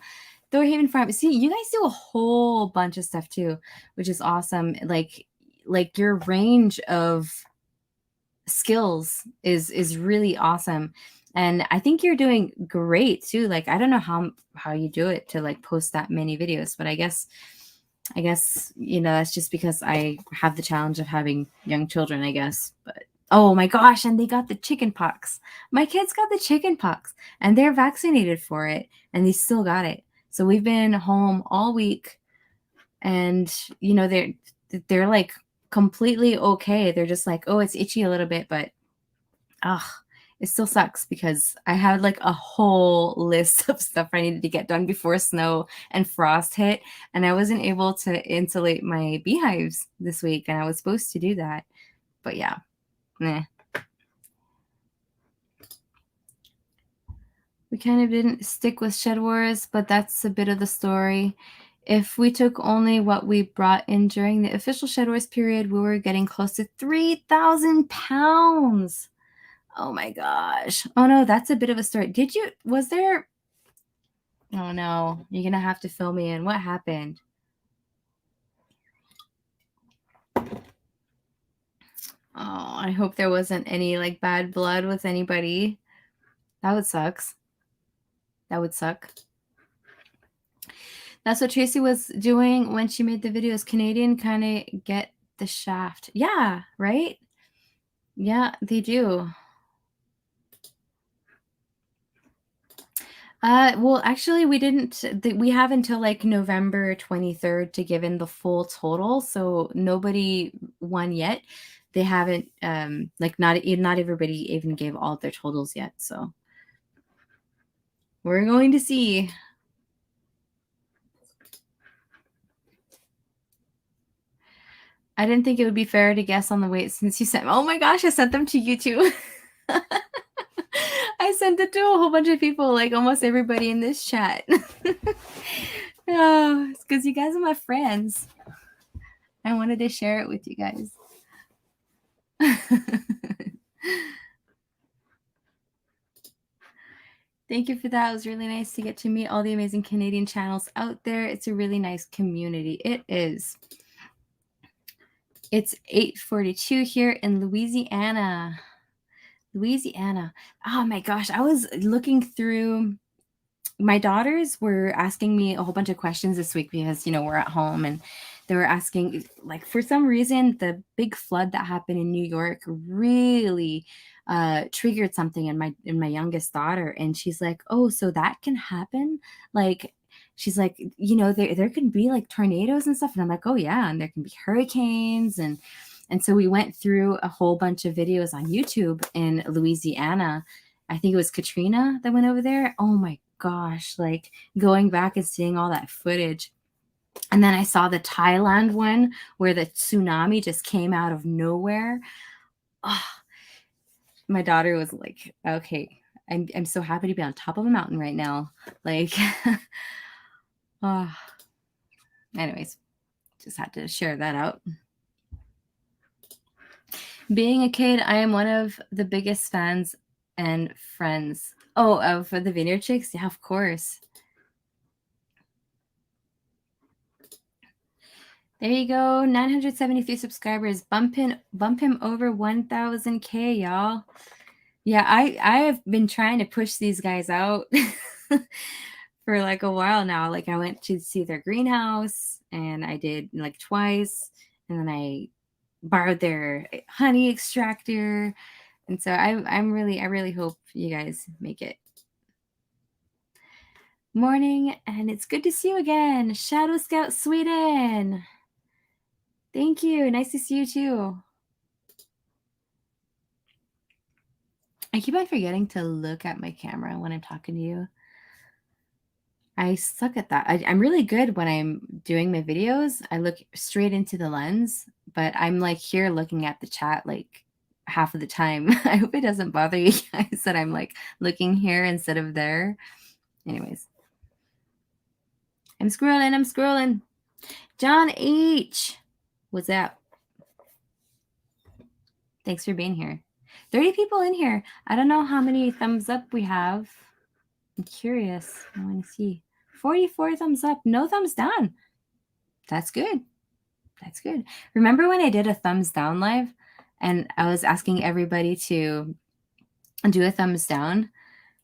Thorhaven Farm. See, you guys do a whole bunch of stuff too, which is awesome. Like your range of skills is really awesome. And I think you're doing great too. Like, I don't know how you do it to like post that many videos, but I guess, you know, that's just because I have the challenge of having young children, I guess. But oh my gosh, and they got the chicken pox. My kids got the chicken pox, and they're vaccinated for it, and they still got it. So we've been home all week, and you know, they're like completely okay. They're just like, oh, it's itchy a little bit, but it still sucks because I had like a whole list of stuff I needed to get done before snow and frost hit, and I wasn't able to insulate my beehives this week, and I was supposed to do that. But yeah, nah. We kind of didn't stick with Shed Wars, but that's a bit of the story. If we took only what we brought in during the official Shed Wars period, we were getting close to 3,000 pounds. Oh my gosh. Oh no, that's a bit of a story. Was there? Oh no, you're going to have to fill me in. What happened? Oh, I hope there wasn't any like bad blood with anybody. That would suck. That would suck. That's what Tracy was doing when she made the videos. Canadian kind of get the shaft. Yeah, right? Yeah, they do. Well, actually, we didn't. We have until like November 23rd to give in the full total. So nobody won yet. They haven't. Like not everybody even gave all their totals yet. So we're going to see. I didn't think it would be fair to guess on the weight since you sent. Oh my gosh, I sent them to you too. I sent it to a whole bunch of people, like almost everybody in this chat. Oh, it's because you guys are my friends. I wanted to share it with you guys. Thank you for that. It was really nice to get to meet all the amazing Canadian channels out there. It's a really nice community. It is. It's 8:42 here in Louisiana. Louisiana. Oh my gosh. I was looking through. My daughters were asking me a whole bunch of questions this week because, we're at home, and they were asking, like, for some reason, the big flood that happened in New York really triggered something in my youngest daughter. And she's like, oh, so that can happen? Like, she's like, there can be like tornadoes and stuff. And I'm like, oh yeah. And there can be hurricanes. And so we went through a whole bunch of videos on YouTube in Louisiana. I think it was Katrina that went over there. Oh my gosh, like going back and seeing all that footage. And then I saw the Thailand one where the tsunami just came out of nowhere. Oh, my daughter was like, okay, I'm so happy to be on top of a mountain right now. Like, oh. Anyways, just had to share that out. Being a kid, I am one of the biggest fans and friends. Oh, for the Vineyard Chicks? Yeah, of course. There you go. 973 subscribers. Bump him over 1,000K, y'all. Yeah, I have been trying to push these guys out for like a while now. Like I went to see their greenhouse and I did like twice, and then I borrowed their honey extractor. And so I really hope you guys make it. Morning, and it's good to see you again. Shadow Scout Sweden. Thank you. Nice to see you too. I keep on forgetting to look at my camera when I'm talking to you. I suck at that. I'm really good when I'm doing my videos. I look straight into the lens, but I'm like here looking at the chat like half of the time. I hope it doesn't bother you guys that I'm like looking here instead of there. Anyways. I'm scrolling. John H. What's up? Thanks for being here. 30 people in here. I don't know how many thumbs up we have. I'm curious. I want to see. 44 thumbs up. No thumbs down. That's good. That's good. Remember when I did a thumbs down live and I was asking everybody to do a thumbs down?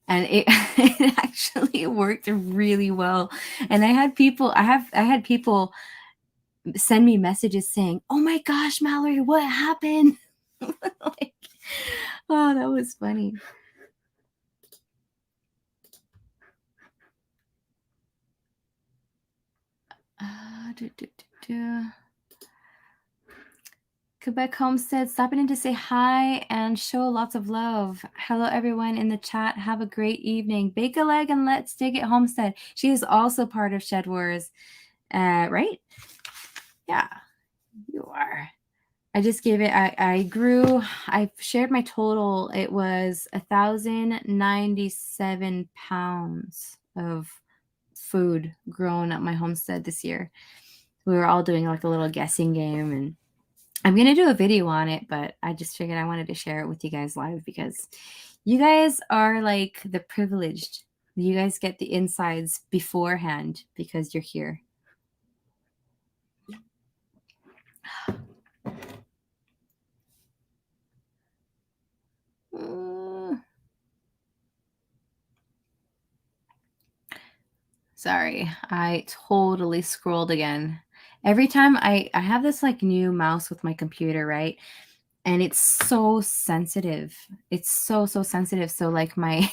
And it, it actually worked really well. And I had people send me messages saying, oh my gosh, Mallory, what happened? Like, oh, that was funny. Quebec Homestead, stopping in to say hi and show lots of love. Hello, everyone in the chat. Have a great evening. Bake a leg and let's dig it, Homestead. She is also part of Shed Wars, right? Yeah, you are. I just gave it, I shared my total. It was 1,097 pounds of food grown at my homestead this year. We were all doing like a little guessing game, and I'm going to do a video on it, but I just figured I wanted to share it with you guys live because you guys are like the privileged. You guys get the insides beforehand because you're here. Sorry, I totally scrolled again. Every time I have this like new mouse with my computer, right? And it's so sensitive. It's so sensitive. So like my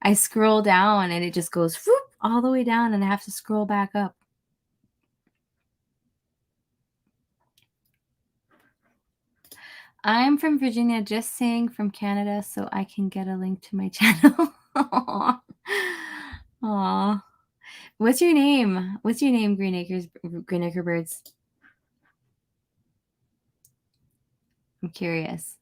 I scroll down and it just goes whoop, all the way down and I have to scroll back up. I'm from Virginia, just saying from Canada so I can get a link to my channel. Aww. Aww. What's your name? What's your name, Green Acre Birds? I'm curious.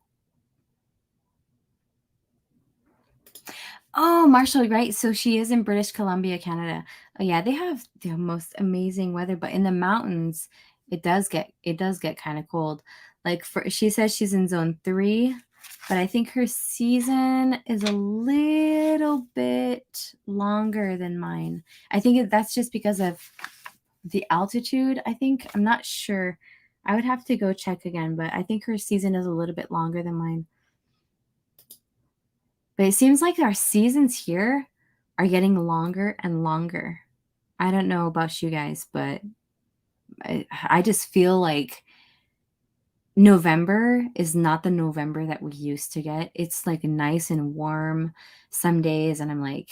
Oh, Marshall, right? So she is in British Columbia, Canada. Oh yeah, they have the most amazing weather, but in the mountains, it does get kind of cold. Like she says she's in zone 3, but I think her season is a little bit longer than mine. I think that's just because of the altitude, I think. I'm not sure. I would have to go check again, but I think her season is a little bit longer than mine. But it seems like our seasons here are getting longer and longer. I don't know about you guys, but I just feel like November is not the November that we used to get. It's like nice and warm some days. And I'm like,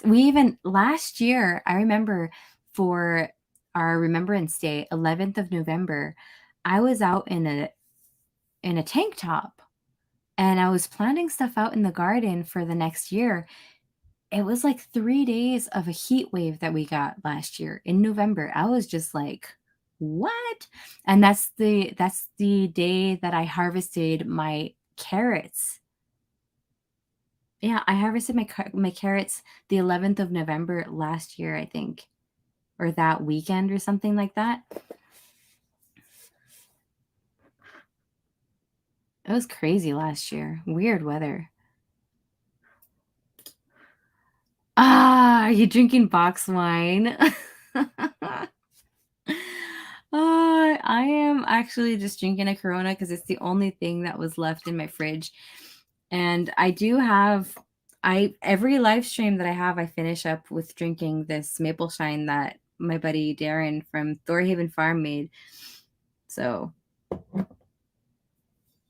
we even last year, I remember for our Remembrance Day, 11th of November, I was out in a tank top and I was planting stuff out in the garden for the next year. It was like 3 days of a heat wave that we got last year in November. I was just like, "What?" And that's the day that I harvested my carrots. Yeah, I harvested my carrots the 11th of November last year, I think, or that weekend or something like that. It was crazy last year. Weird weather. Ah, are you drinking box wine? I am actually just drinking a Corona because it's the only thing that was left in my fridge. And I do have, every live stream that I have, I finish up with drinking this maple shine that my buddy Darren from Thorhaven Farm made. So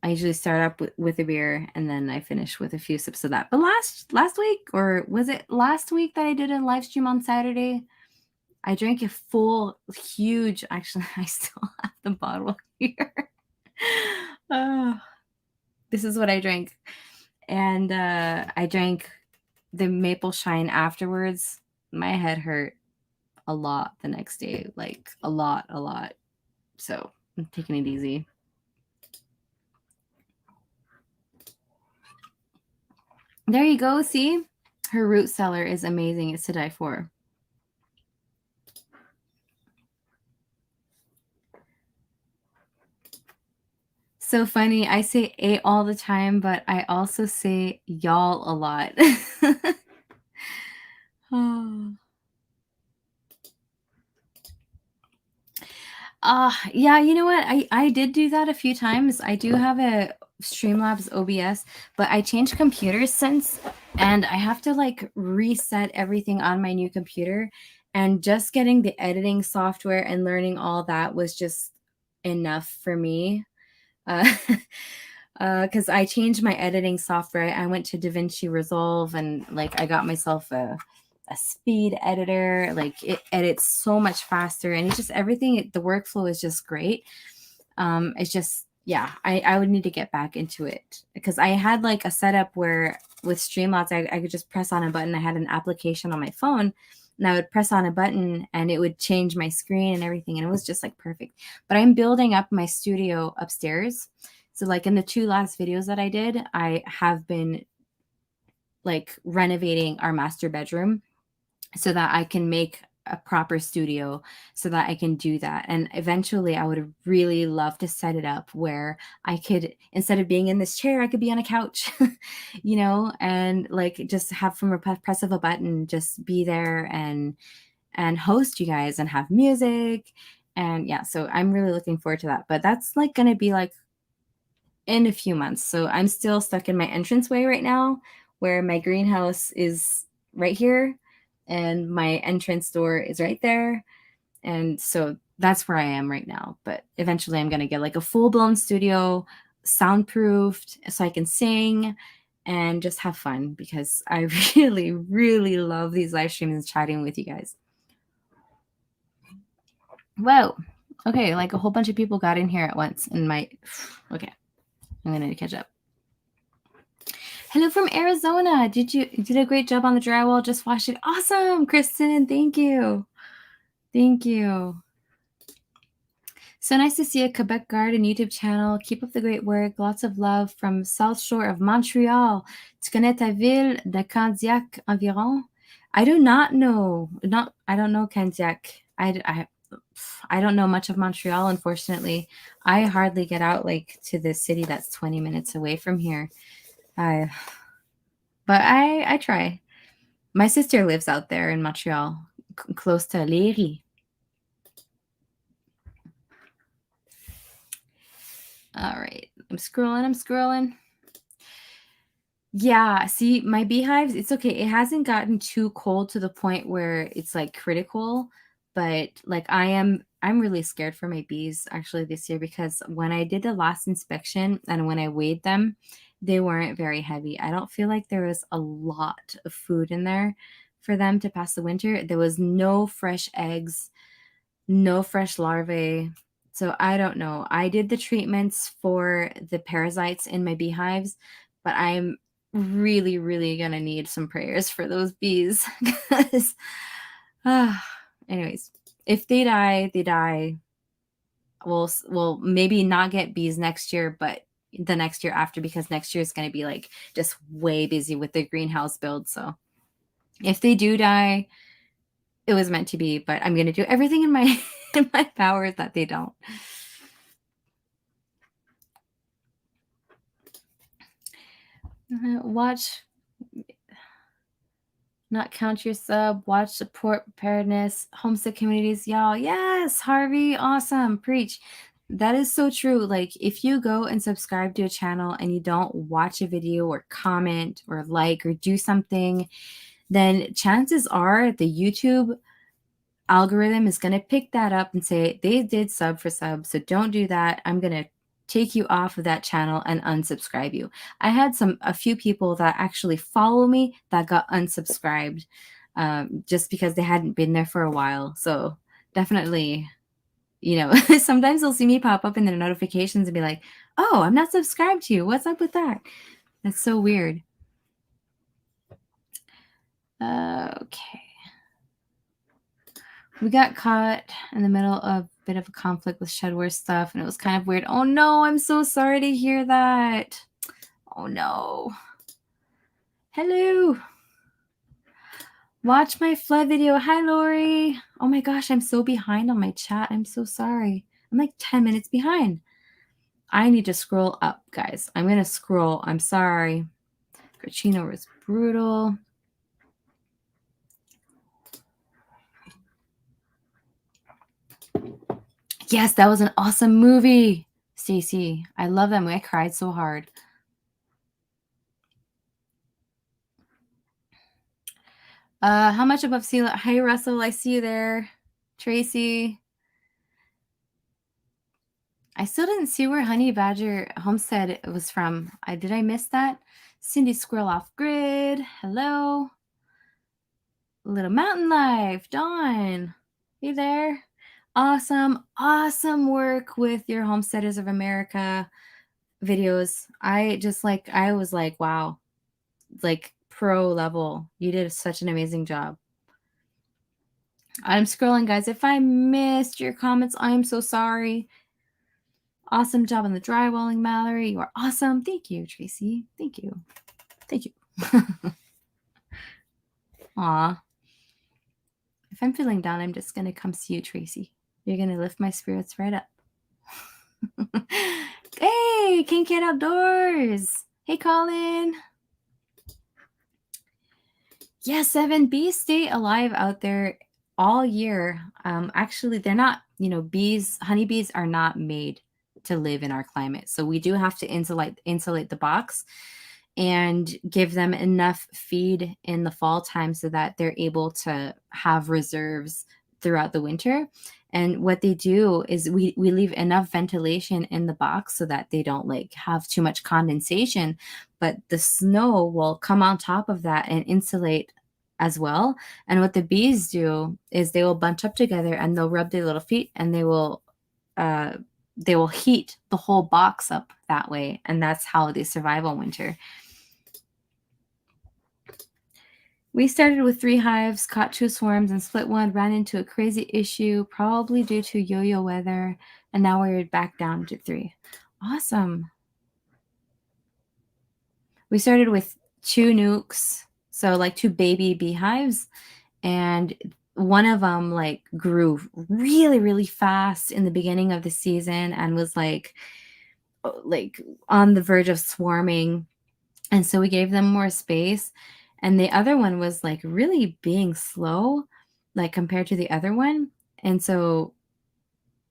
I usually start up with a beer and then I finish with a few sips of that. But last week, or was it last week that I did a live stream on Saturday? I drank a full, huge, actually, I still have the bottle here. Oh, this is what I drank. And I drank the maple shine afterwards. My head hurt a lot the next day, like a lot. So I'm taking it easy. There you go. See, her root cellar is amazing. It's to die for. So funny. I say "a" all the time, but I also say "y'all" a lot. Oh. Yeah, you know what? I did do that a few times. I do have a Streamlabs OBS, but I changed computers since, and I have to like reset everything on my new computer. And just getting the editing software and learning all that was just enough for me. Because I changed my editing software. I went to DaVinci Resolve and like I got myself a speed editor. Like it edits so much faster and it's just everything. The workflow is just great. It's just, yeah, I would need to get back into it because I had like a setup where with Streamlabs, I could just press on a button. I had an application on my phone and I would press on a button and it would change my screen and everything. And it was just like perfect. But I'm building up my studio upstairs. So like in the 2 last videos that I did, I have been like renovating our master bedroom so that I can make a proper studio so that I can do that. And eventually I would really love to set it up where I could, instead of being in this chair, I could be on a couch, you know, and like just have from a press of a button, just be there and host you guys and have music. And yeah, so I'm really looking forward to that. But that's like going to be like in a few months. So I'm still stuck in my entranceway right now where my greenhouse is right here. and my entrance door is right there. And so that's where I am right now. But eventually I'm going to get like a full-blown studio, soundproofed, so I can sing and just have fun, because I really, really love these live streams and chatting with you guys. Whoa. Okay, like a whole bunch of people got in here at once and okay, I'm going to catch up. Hello from Arizona. You did a great job on the drywall. Just watched it. Awesome, Kristen. Thank you. Thank you. So nice to see a Quebec Garden YouTube channel. Keep up the great work. Lots of love from South Shore of Montreal. Tu connais ta ville de Candiac environ? I do not know. I don't know Candiac. I don't know much of Montreal, unfortunately. I hardly get out like to the city that's 20 minutes away from here. But I try. My sister lives out there in Montreal, close to Léry. All right, I'm scrolling. Yeah, see, my beehives, it's okay. It hasn't gotten too cold to the point where it's like critical, but like I'm really scared for my bees actually this year, because when I did the last inspection and when I weighed them, they weren't very heavy. I don't feel like there was a lot of food in there for them to pass the winter. There was no fresh eggs, no fresh larvae. So I don't know. I did the treatments for the parasites in my beehives, but I'm really, really gonna need some prayers for those bees. Because, anyways, if they die, they die. We'll maybe not get bees next year, but the next year after, because next year is going to be like just way busy with the greenhouse build. So if they do die, it was meant to be, but I'm going to do everything in my in my power that they don't. Watch, not count your sub, watch, support preparedness, homestead communities, y'all. Yes, Harvey, awesome, preach. That is so true. Like, if you go and subscribe to a channel and you don't watch a video or comment or like or do something, then chances are the YouTube algorithm is going to pick that up and say they did sub for sub, so don't do that. I'm going to take you off of that channel and unsubscribe you. I had a few people that actually follow me that got unsubscribed just because they hadn't been there for a while. So definitely, sometimes they'll see me pop up in their notifications and be like, oh, I'm not subscribed to you. What's up with that? That's so weird. Okay. We got caught in the middle of a bit of a conflict with Shedware stuff, and it was kind of weird. Oh no, I'm so sorry to hear that. Oh no. Hello. Watch my flood video. Hi, Lori. Oh my gosh, I'm so behind on my chat. I'm so sorry. I'm like 10 minutes behind. I need to scroll up, guys. I'm going to scroll. I'm sorry. Cochino was brutal. Yes, that was an awesome movie, Stacy. I love that movie. I cried so hard. How much above sea level? Hi, Russell. I see you there. Tracy. I still didn't see where Honey Badger Homestead was from. Did I miss that? Cindy Squirrel Off Grid. Hello. Little Mountain Life. Dawn. Hey there. Awesome work with your Homesteaders of America videos. I was like, wow, like pro level. You did such an amazing job. I'm scrolling, guys. If I missed your comments, I'm so sorry. Awesome job on the drywalling, Mallory. You are awesome. Thank you, Tracy. Thank you. Thank you. Aw. If I'm feeling down, I'm just going to come see you, Tracy. You're going to lift my spirits right up. Hey, King Cat Outdoors. Hey, Colin. Yes, Evan, bees stay alive out there all year. Actually, they're not, honeybees are not made to live in our climate. So we do have to insulate the box. and give them enough feed in the fall time so that they're able to have reserves throughout the winter. And what they do is we leave enough ventilation in the box so that they don't like have too much condensation, but the snow will come on top of that and insulate as well. And what the bees do is they will bunch up together and they'll rub their little feet, and uh, they will heat the whole box up that way, and that's how they survive all winter. We started with 3 hives, caught 2 swarms, and split one, ran into a crazy issue, probably due to yo-yo weather, and now we're back down to 3. Awesome. We started with 2 nukes, so like 2 baby beehives, and one of them like grew really, really fast in the beginning of the season and was like on the verge of swarming. And so we gave them more space. And the other one was like really being slow, like compared to the other one. And so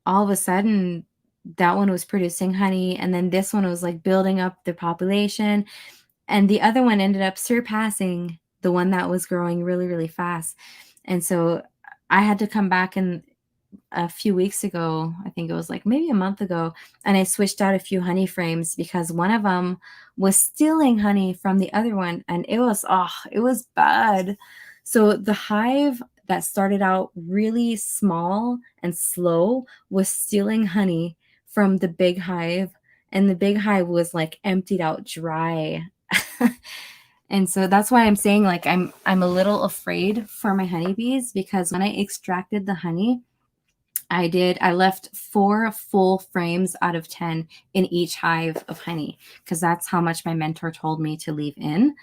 all of a sudden, that one was producing honey. And then this one was like building up the population. And the other one ended up surpassing the one that was growing really, really fast. And so I had to come back and a few weeks ago, I think it was like maybe a month ago, and I switched out a few honey frames because one of them was stealing honey from the other one, and it was bad. So the hive that started out really small and slow was stealing honey from the big hive, and the big hive was like emptied out dry. And so that's why I'm saying like I'm a little afraid for my honeybees, because when I extracted the honey, I left 4 full frames out of 10 in each hive of honey, because that's how much my mentor told me to leave in.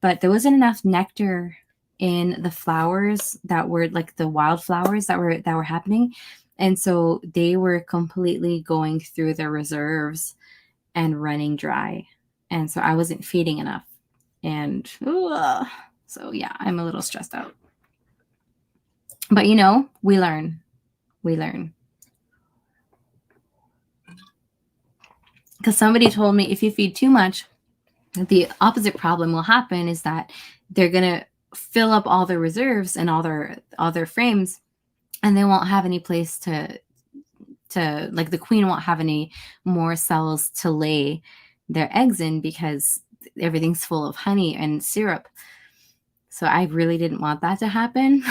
But there wasn't enough nectar in the flowers that were like the wildflowers that were happening. And so they were completely going through their reserves and running dry. And so I wasn't feeding enough. And so yeah, I'm a little stressed out. But we learn. Because somebody told me if you feed too much, the opposite problem will happen is that they're going to fill up all their reserves and all their frames, and they won't have any place to like the queen won't have any more cells to lay their eggs in because everything's full of honey and syrup. So I really didn't want that to happen.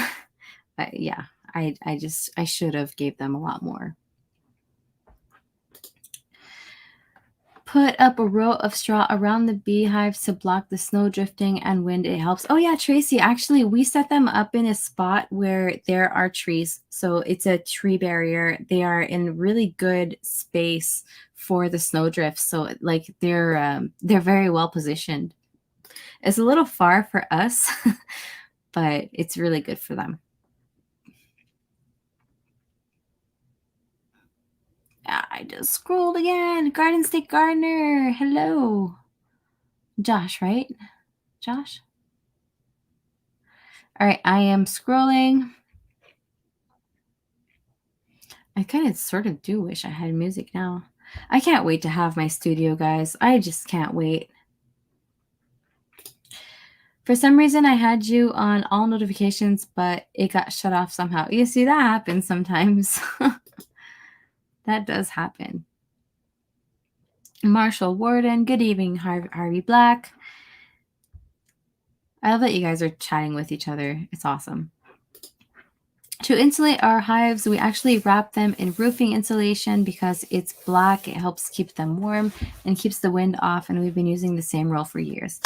But yeah, I should have gave them a lot more. Put up a row of straw around the beehives to block the snow drifting and wind. It helps. Oh yeah, Tracy, actually we set them up in a spot where there are trees. So it's a tree barrier. They are in really good space for the snow drifts. So like they're very well positioned. It's a little far for us, but it's really good for them. I just scrolled again. Garden State Gardener. Hello. Josh, right? Josh? All right, I am scrolling. I kind of sort of do wish I had music now. I can't wait to have my studio, guys. I just can't wait. For some reason, I had you on all notifications, but it got shut off somehow. You see, that happens sometimes. That does happen. Marshall Warden, good evening, Harvey Black. I love that you guys are chatting with each other. It's awesome. To insulate our hives, we actually wrap them in roofing insulation because it's black. It helps keep them warm and keeps the wind off, and we've been using the same roll for years.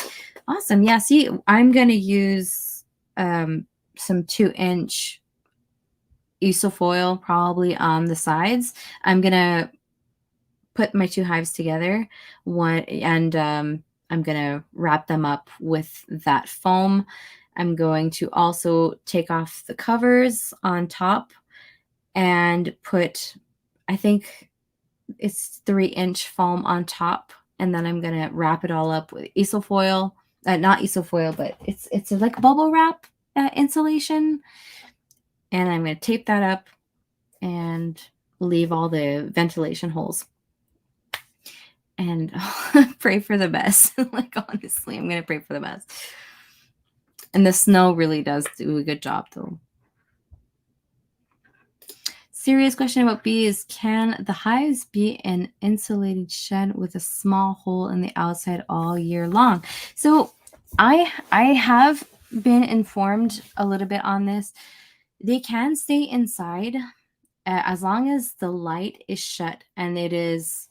Awesome. Yeah, see, I'm going to use some 2-inch isofoil probably on the sides. I'm going to put my 2 hives together, and I'm going to wrap them up with that foam. I'm going to also take off the covers on top and put, I think it's 3-inch foam on top. And then I'm going to wrap it all up with isofoil, not isofoil, but it's like bubble wrap insulation. And I'm going to tape that up and leave all the ventilation holes. and pray for the best. Like, honestly, I'm going to pray for the best. And the snow really does do a good job, though. Serious question about bees. Can the hives be an insulated shed with a small hole in the outside all year long? So I have been informed a little bit on this. They can stay inside as long as the light is shut and it is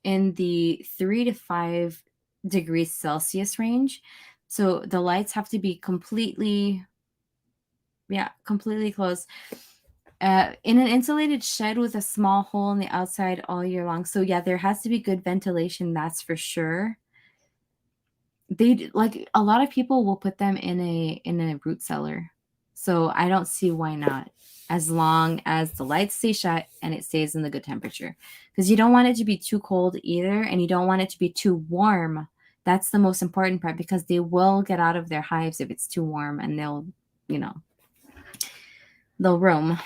in the 3 to 5 degrees Celsius range. So the lights have to be completely closed. In an insulated shed with a small hole in the outside all year long. So yeah, there has to be good ventilation, that's for sure. They like a lot of people will put them in a root cellar. So I don't see why not, as long as the lights stay shut and it stays in the good temperature. Because you don't want it to be too cold either, and you don't want it to be too warm. That's the most important part, because they will get out of their hives if it's too warm, and they'll roam.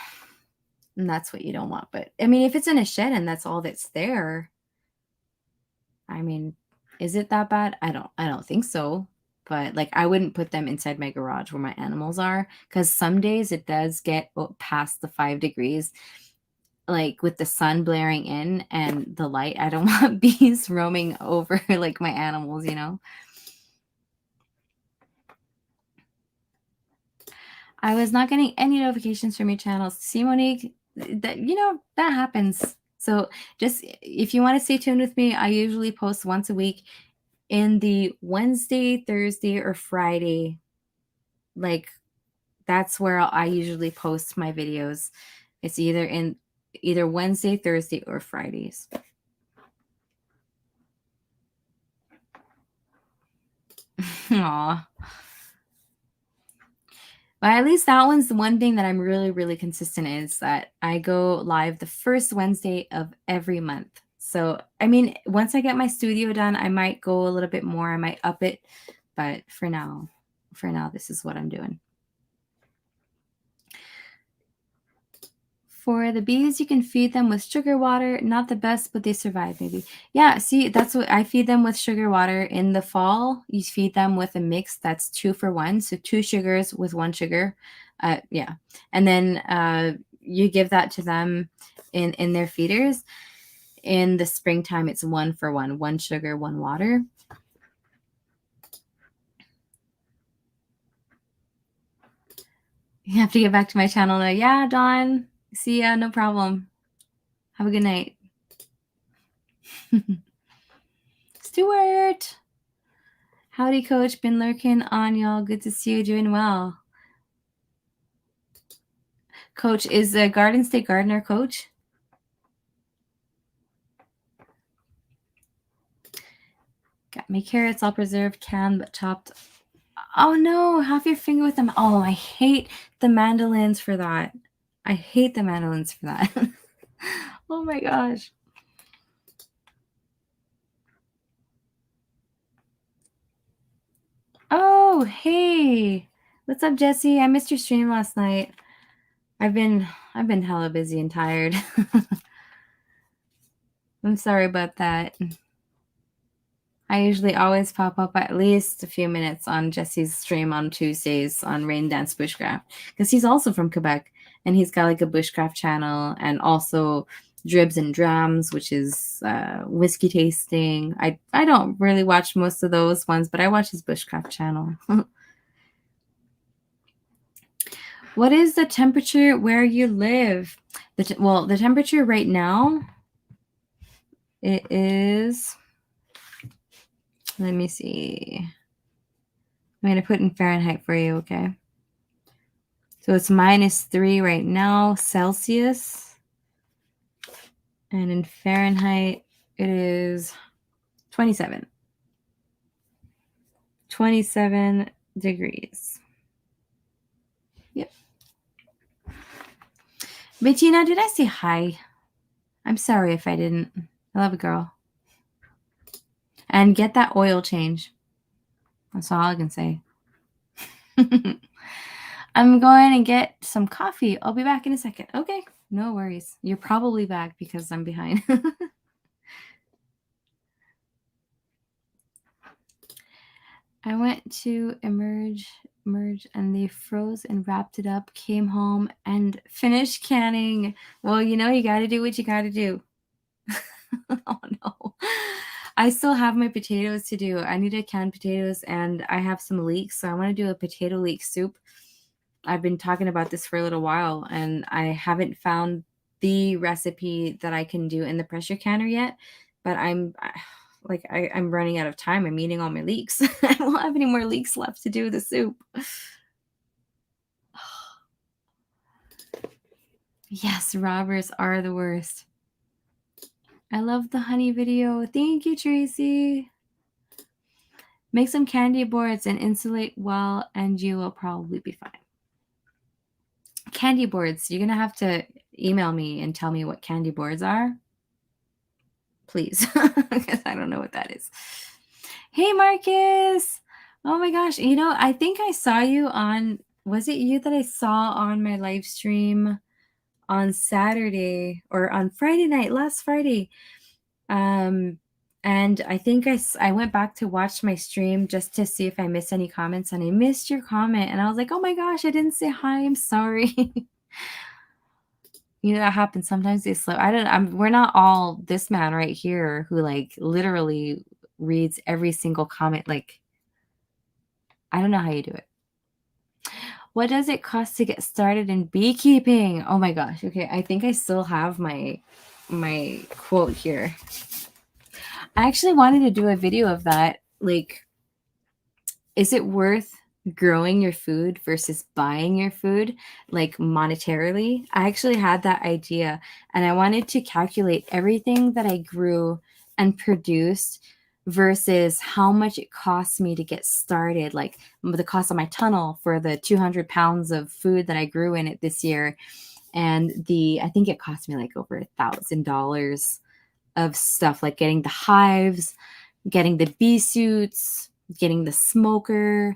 And that's what you don't want. But I mean, if it's in a shed and that's all that's there, I mean, is it that bad? I don't think so. But like, I wouldn't put them inside my garage where my animals are, because some days it does get past the 5 degrees, like with the sun blaring in and the light. I don't want bees roaming over like my animals, I was not getting any notifications from your channels. See, Monique, that happens. So just if you want to stay tuned with me, I usually post once a week in the Wednesday, Thursday, or Friday. Like, that's where I usually post my videos. It's either Wednesday, Thursday, or Fridays. Aw. But at least that one's the one thing that I'm really, really consistent in, is that I go live the first Wednesday of every month. So, I mean, once I get my studio done, I might go a little bit more. I might up it. But for now, this is what I'm doing. For the bees, you can feed them with sugar water. Not the best, but they survive maybe. Yeah, see, that's what I feed them with, sugar water. In the fall, you feed them with a mix that's 2 for 1. So 2 sugars with 1 sugar. Yeah. And then you give that to them in their feeders. In the springtime, it's 1 for 1. 1 sugar, 1 water. You have to get back to my channel now. Yeah, Dawn. See ya, no problem. Have a good night. Stuart. Howdy, Coach. Been lurking on, y'all. Good to see you doing well. Coach, is the Garden State Gardener Coach? Got me carrots, all preserved, canned, but chopped. Oh, no. Half your finger with them. Oh, I hate the mandolins for that. I hate the mandolins for that. Oh, my gosh. Oh, hey. What's up, Jesse? I missed your stream last night. I've been hella busy and tired. I'm sorry about that. I usually always pop up at least a few minutes on Jesse's stream on Tuesdays on Rain Dance Bushcraft, because he's also from Quebec, and he's got like a bushcraft channel, and also Dribs and Drams, which is whiskey tasting. I don't really watch most of those ones, but I watch his bushcraft channel. What is the temperature where you live? The temperature right now, it is, let me see. I'm going to put in Fahrenheit for you, okay? So it's -3 right now, Celsius. And in Fahrenheit, it is 27. 27 degrees. Yep. Bettina, did I say hi? I'm sorry if I didn't. I love a girl. And get that oil change. That's all I can say. I'm going to get some coffee. I'll be back in a second. Okay, no worries. You're probably back because I'm behind. I went to merge, and they froze and wrapped it up, came home and finished canning. Well, you got to do what you got to do. Oh, no. I still have my potatoes to do. I need to can potatoes, and I have some leeks, so I want to do a potato leek soup. I've been talking about this for a little while, and I haven't found the recipe that I can do in the pressure canner yet, but I'm running out of time. I'm eating all my leeks. I won't have any more leeks left to do the soup. Yes, robbers are the worst. I love the honey video. Thank you, Tracy. Make some candy boards and insulate well, and you will probably be fine. Candy boards, you're going to have to email me and tell me what candy boards are. Please, because I don't know what that is. Hey, Marcus. Oh my gosh. I think I saw you on, was it you that I saw on my live stream on Saturday or on Friday night, last Friday? And I think I went back to watch my stream just to see if I missed any comments, and I missed your comment, and I was like, oh my gosh, I didn't say hi. I'm sorry. That happens. Sometimes they slip. We're not all this man right here who literally reads every single comment. I don't know how you do it. What does it cost to get started in beekeeping? Oh my gosh. Okay. I think I still have my quote here. I actually wanted to do a video of that. Is it worth growing your food versus buying your food, monetarily? I actually had that idea, and I wanted to calculate everything that I grew and produced versus how much it costs me to get started, like the cost of my tunnel for the 200 pounds of food that I grew in it this year. And I think it cost me over $1,000 of stuff, like getting the hives, getting the bee suits, getting the smoker.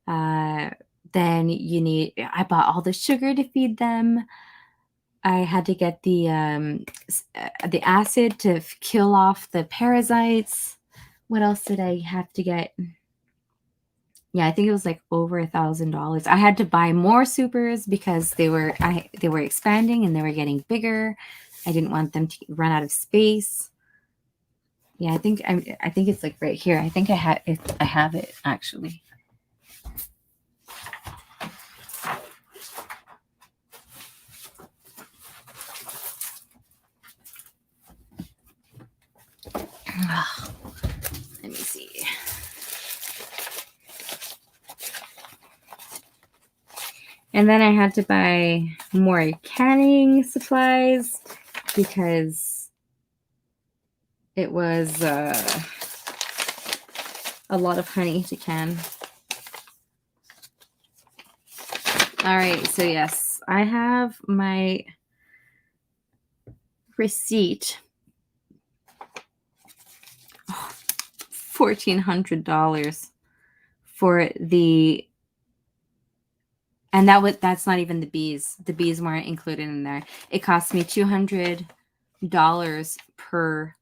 Then I bought all the sugar to feed them. I had to get the acid to kill off the parasites. What else did I have to get? Yeah, I think it was over $1,000. I had to buy more supers because they were expanding and they were getting bigger. I didn't want them to run out of space. Yeah, I think it's right here. I think I have it actually. Let me see. And then I had to buy more canning supplies because it was a lot of honey to can. All right, so yes, I have my receipt. $1,400 for the, and that's not even the bees. The bees weren't included in there. It cost me $200 per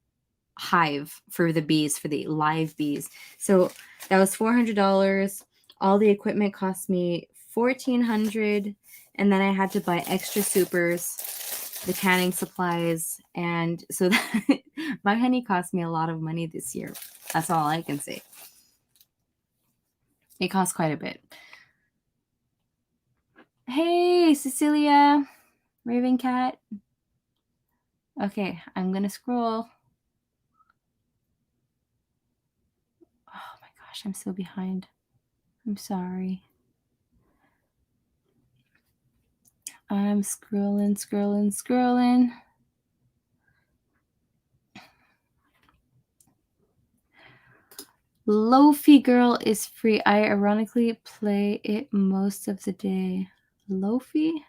hive for the bees, for the live bees. So that was $400. All the equipment cost me $1,400, and then I had to buy extra supers, the canning supplies, and so my honey cost me a lot of money this year. That's all I can say. It cost quite a bit. Hey, Cecilia, Raven Cat. Okay, I'm gonna scroll. Oh my gosh, I'm so behind. I'm sorry. I'm scrolling. Lofi Girl is free. I ironically play it most of the day. Lofi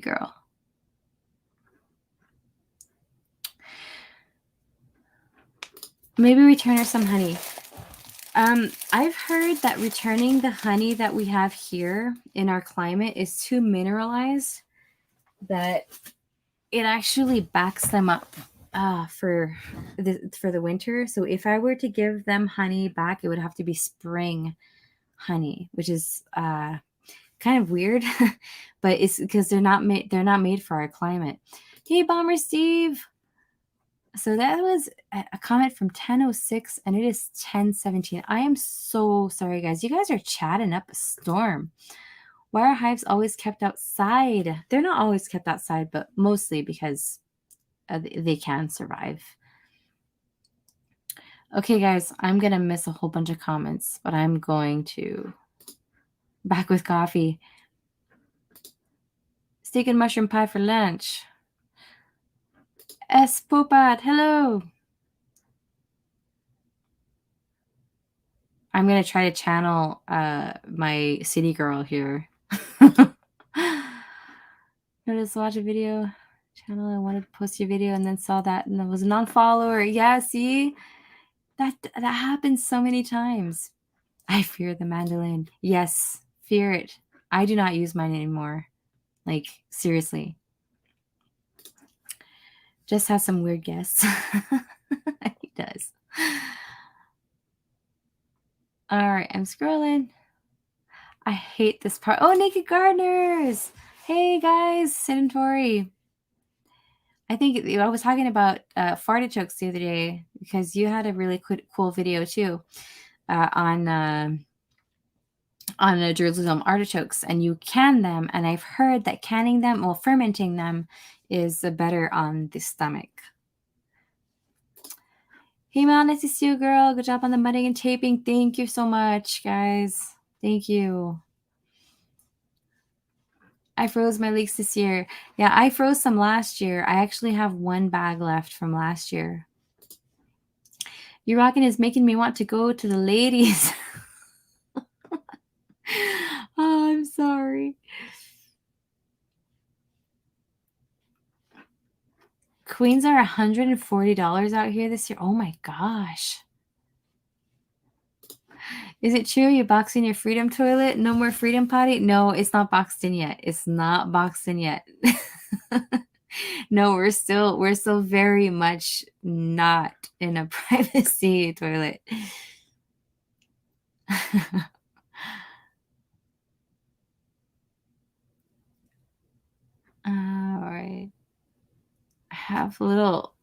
Girl. Maybe return her some honey. I've heard that returning the honey that we have here in our climate is too mineralized, that it actually backs them up. for the winter. So if I were to give them honey back, it would have to be spring honey, which is kind of weird, but it's because they're not made for our climate. Hey, Bomber Steve. So that was a comment from 10:06, and it is 10:17. I am so sorry, guys. You guys are chatting up a storm. Why are hives always kept outside? They're not always kept outside, but mostly because they can survive. Okay, guys, I'm going to miss a whole bunch of comments, but I'm going to back with coffee. Steak and mushroom pie for lunch. S. Popat, hello. I'm going to try to channel my city girl here. I just watch a video channel. I wanted to post your video and then saw that and I was a non-follower. Yeah, see? That happens so many times. I fear the mandolin. Yes, fear it. I do not use mine anymore. Like, seriously. Just has some weird guests. He does. All right, I'm scrolling. I hate this part. Oh, Naked Gardeners. Hey, guys. Sid and Tori. I think I was talking about fartichokes the other day because you had a really cool video too on Jerusalem artichokes, and you can them, and I've heard that canning them, well, fermenting them is better on the stomach. Hey, man, nice to see you, girl. Good job on the mudding and taping. Thank you so much, guys. Thank you. I froze my leeks this year. Yeah, I froze some last year. I actually have one bag left from last year. You rockin' is making me want to go to the ladies. Oh, I'm sorry. Queens are $140 out here this year. Oh my gosh. Is it true you boxed in your freedom toilet? No more freedom potty? No, it's not boxed in yet. It's not boxed in yet. No, we're still very much not in a privacy toilet. All right. I have little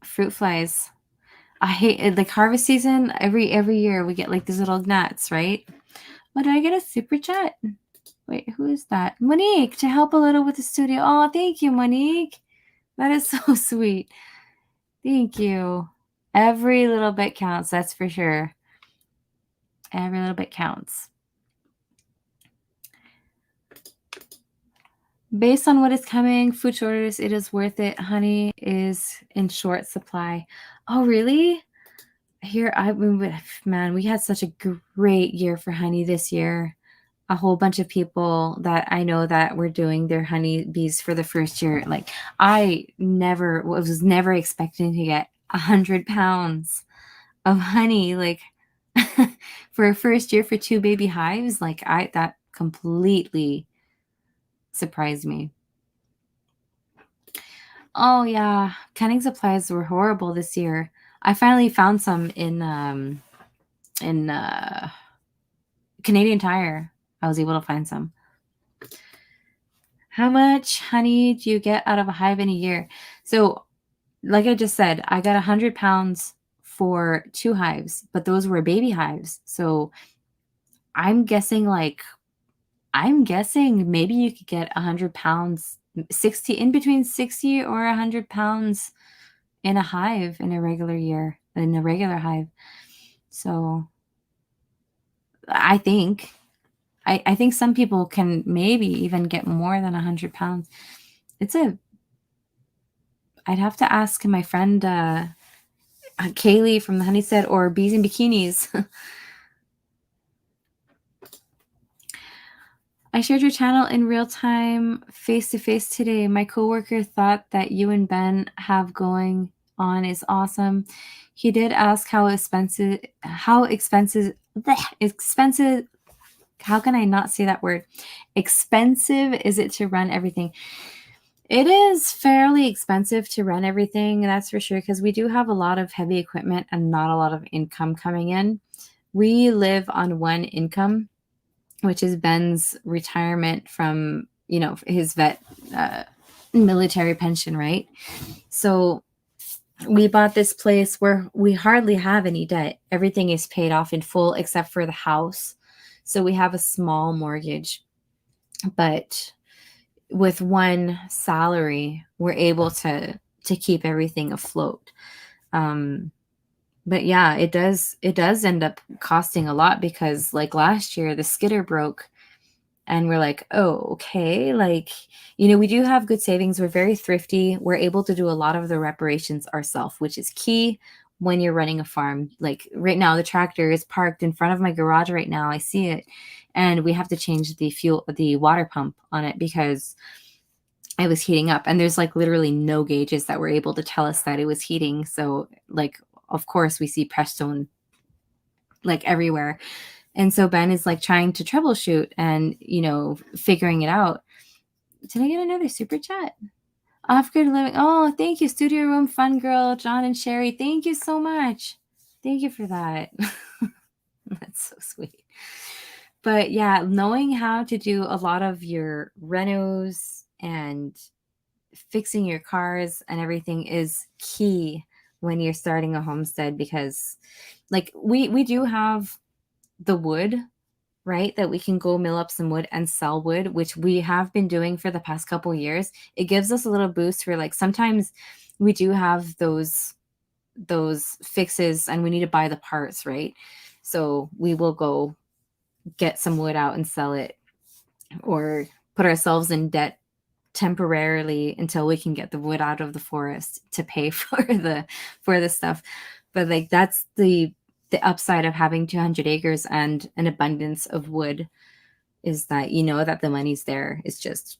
fruit flies. I hate it. Like harvest season, every year we get like these little gnats, right? Oh, did I get a super chat? Wait, who is that? Monique, to help a little with the studio. Oh, thank you, Monique. That is so sweet. Thank you. Every little bit counts, that's for sure. Every little bit counts. Based on what is coming, food shortages, it is worth it. Honey is in short supply. Oh, really? Here, man, we had such a great year for honey this year. A whole bunch of people that I know that were doing their honeybees for the first year. Like, I was never expecting to get 100 pounds of honey, like for a first year for 2 baby hives. Like, that completely surprised me. Oh yeah, canning supplies were horrible this year. I finally found some in Canadian Tire. I was able to find some. How much honey do you get out of a hive in a year? So, like I just said, I got 100 pounds for 2 hives, but those were baby hives. So I'm guessing maybe you could get 100 pounds, 60 in between 60 or 100 pounds in a hive in a regular year, in a regular hive. So I think some people can maybe even get more than 100 pounds. I'd have to ask my friend Kaylee from the Homestead or Bees and Bikinis. I shared your channel in real time, face to face today. My coworker thought that you and Ben have going on is awesome. He did ask how expensive, how can I not say that word? Expensive is it to run everything? It is fairly expensive to run everything, that's for sure, because we do have a lot of heavy equipment and not a lot of income coming in. We live on one income, which is Ben's retirement from, his vet military pension, right? So we bought this place where we hardly have any debt. Everything is paid off in full except for the house. So we have a small mortgage, but with one salary, we're able to keep everything afloat. But yeah, it does end up costing a lot because like last year the skidder broke and we're like, oh, okay. Like, we do have good savings. We're very thrifty. We're able to do a lot of the reparations ourselves, which is key when you're running a farm. Like right now, the tractor is parked in front of my garage right now. I see it. And we have to change the water pump on it because it was heating up. And there's like literally no gauges that were able to tell us that it was heating. So like, of course, we see Prestone like everywhere. And so Ben is like trying to troubleshoot and, figuring it out. Did I get another super chat? Off-grid living. Oh, thank you. Studio Room Fun Girl, John and Sherry. Thank you so much. Thank you for that. That's so sweet. But yeah, knowing how to do a lot of your renos and fixing your cars and everything is key when you're starting a homestead because like we do have the wood, right? That we can go mill up some wood and sell wood, which we have been doing for the past couple years. It gives us a little boost for like sometimes we do have those fixes and we need to buy the parts, right? So we will go get some wood out and sell it or put ourselves in debt temporarily until we can get the wood out of the forest to pay for the stuff. But like that's the upside of having 200 acres and an abundance of wood is that that the money's there. It's just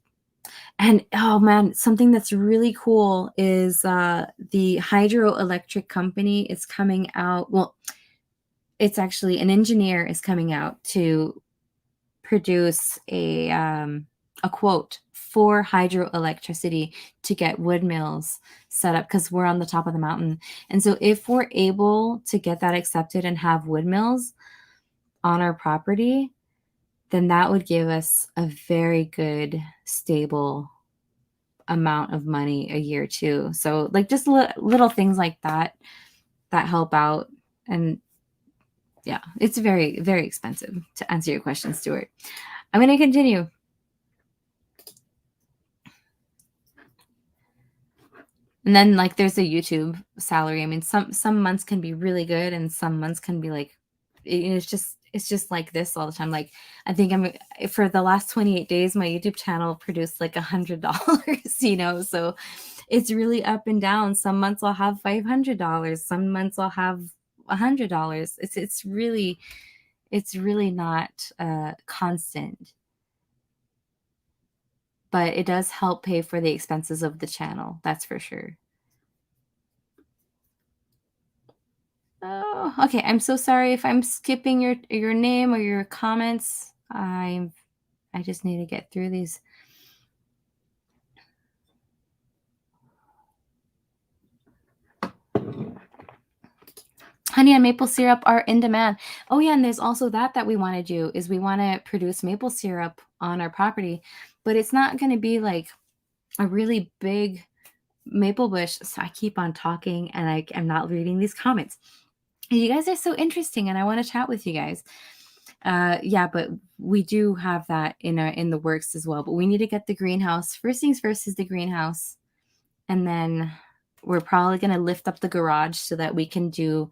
and oh man, something that's really cool is the hydroelectric company is coming out. Well, it's actually an engineer is coming out to produce a quote for hydroelectricity to get wood mills set up because we're on the top of the mountain. And so if we're able to get that accepted and have wood mills on our property, then that would give us a very good, stable amount of money a year too. So like just little things like that help out. And yeah, it's very, very expensive to answer your question, Stuart. I'm going to continue. And then like there's a YouTube salary. I mean, some months can be really good and some months can be like it's just like this all the time. Like I think for the last 28 days my YouTube channel produced like $100, so it's really up and down. Some months I'll have $500, some months I'll have $100. It's really not constant, but it does help pay for the expenses of the channel, that's for sure. Oh, okay. I'm so sorry if I'm skipping your name or your comments. I just need to get through these. Honey and maple syrup are in demand. Oh yeah, and there's also that we want to do is we want to produce maple syrup on our property, but it's not going to be like a really big maple bush. So I keep on talking and I am not reading these comments. You guys are so interesting and I want to chat with you guys. Yeah, but we do have that in the works as well. But we need to get the greenhouse. First things first is the greenhouse. And then we're probably going to lift up the garage so that we can do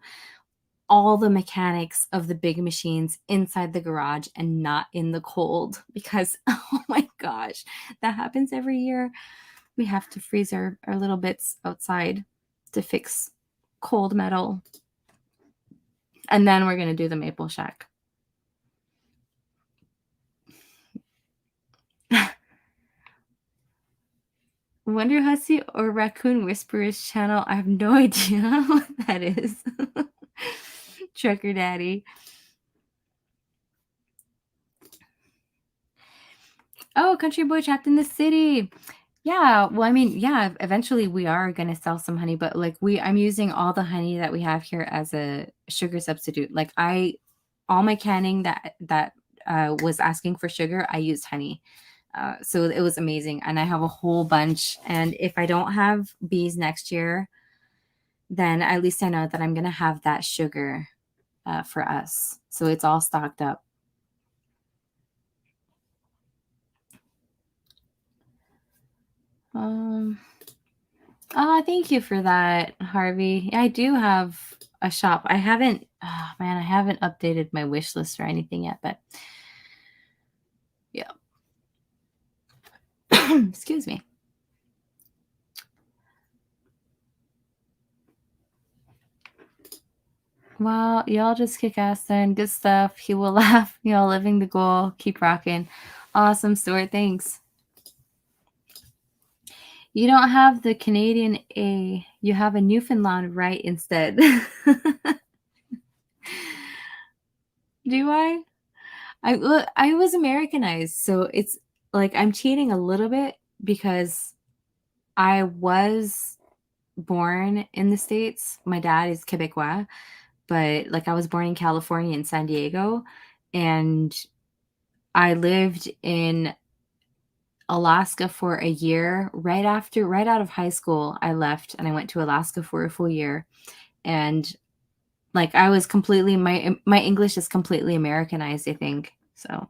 all the mechanics of the big machines inside the garage and not in the cold because, oh my gosh, that happens every year. We have to freeze our little bits outside to fix cold metal. And then we're going to do the maple shack. Wonder Hussy or Raccoon Whisperer's channel. I have no idea what that is. Trucker Daddy. Oh, Country Boy Trapped in the City. Yeah, well, I mean, yeah, eventually we are gonna sell some honey, but like I'm using all the honey that we have here as a sugar substitute. Like all my canning that was asking for sugar, I used honey. So it was amazing, and I have a whole bunch. And if I don't have bees next year, then at least I know that I'm gonna have that sugar for us. So it's all stocked up. Um, Thank you for that, Harvey. I do have a shop. I haven't, oh man, I haven't updated my wish list or anything yet, but yeah. Excuse me. Well, y'all just kick ass then. Good stuff. He will laugh. Y'all living the goal. Keep rocking. Awesome, Stuart. Thanks. You don't have the Canadian A. You have a Newfoundland right instead. Do I? I was Americanized, so it's like I'm cheating a little bit because I was born in the States. My dad is Quebecois, but like I was born in California in San Diego, and I lived in Alaska for a year. Right out of high school, I left and I went to Alaska for a full year. And like I was completely my English is completely Americanized, I think. So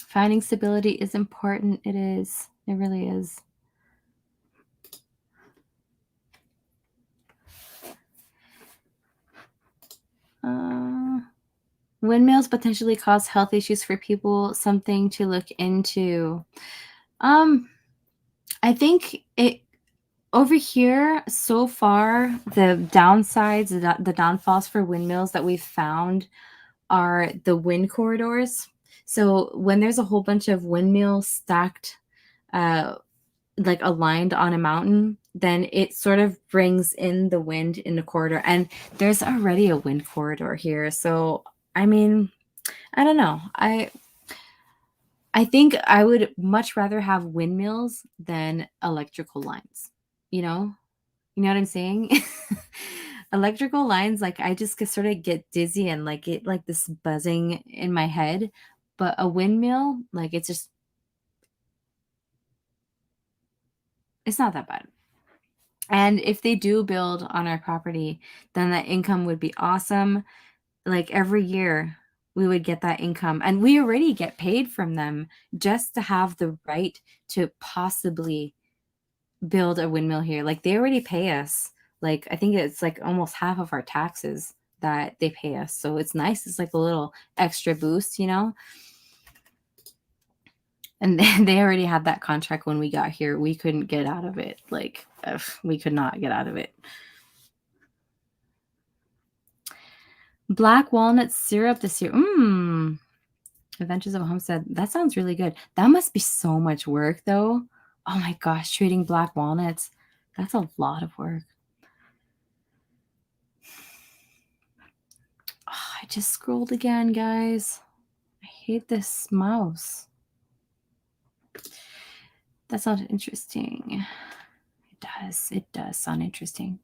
finding stability is important. It is. It really is. Windmills potentially cause health issues for people. Something to look into. I think it over here so far. The downsides, the downfalls for windmills that we've found are the wind corridors. So when there's a whole bunch of windmills stacked, uh, like aligned on a mountain, then it sort of brings in the wind in the corridor. And there's already a wind corridor here. So, I mean, I don't know. I think I would much rather have windmills than electrical lines. You know? You know what I'm saying? Electrical lines, like I just could sort of get dizzy and like it like this buzzing in my head. But a windmill, like it's not that bad. And if they do build on our property, then that income would be awesome. Like every year, we would get that income. And we already get paid from them just to have the right to possibly build a windmill here. Like they already pay us. Like I think it's like almost half of our taxes that they pay us. So it's nice. It's like a little extra boost, you know? And they already had that contract when we got here. We couldn't get out of it. Like we could not get out of it. Black walnut syrup this year. Adventures of a Homestead. That sounds really good. That must be so much work, though. Oh my gosh, treating black walnuts. That's a lot of work. Oh, I just scrolled again, guys. I hate this mouse. That sounds interesting. It does. It does sound interesting.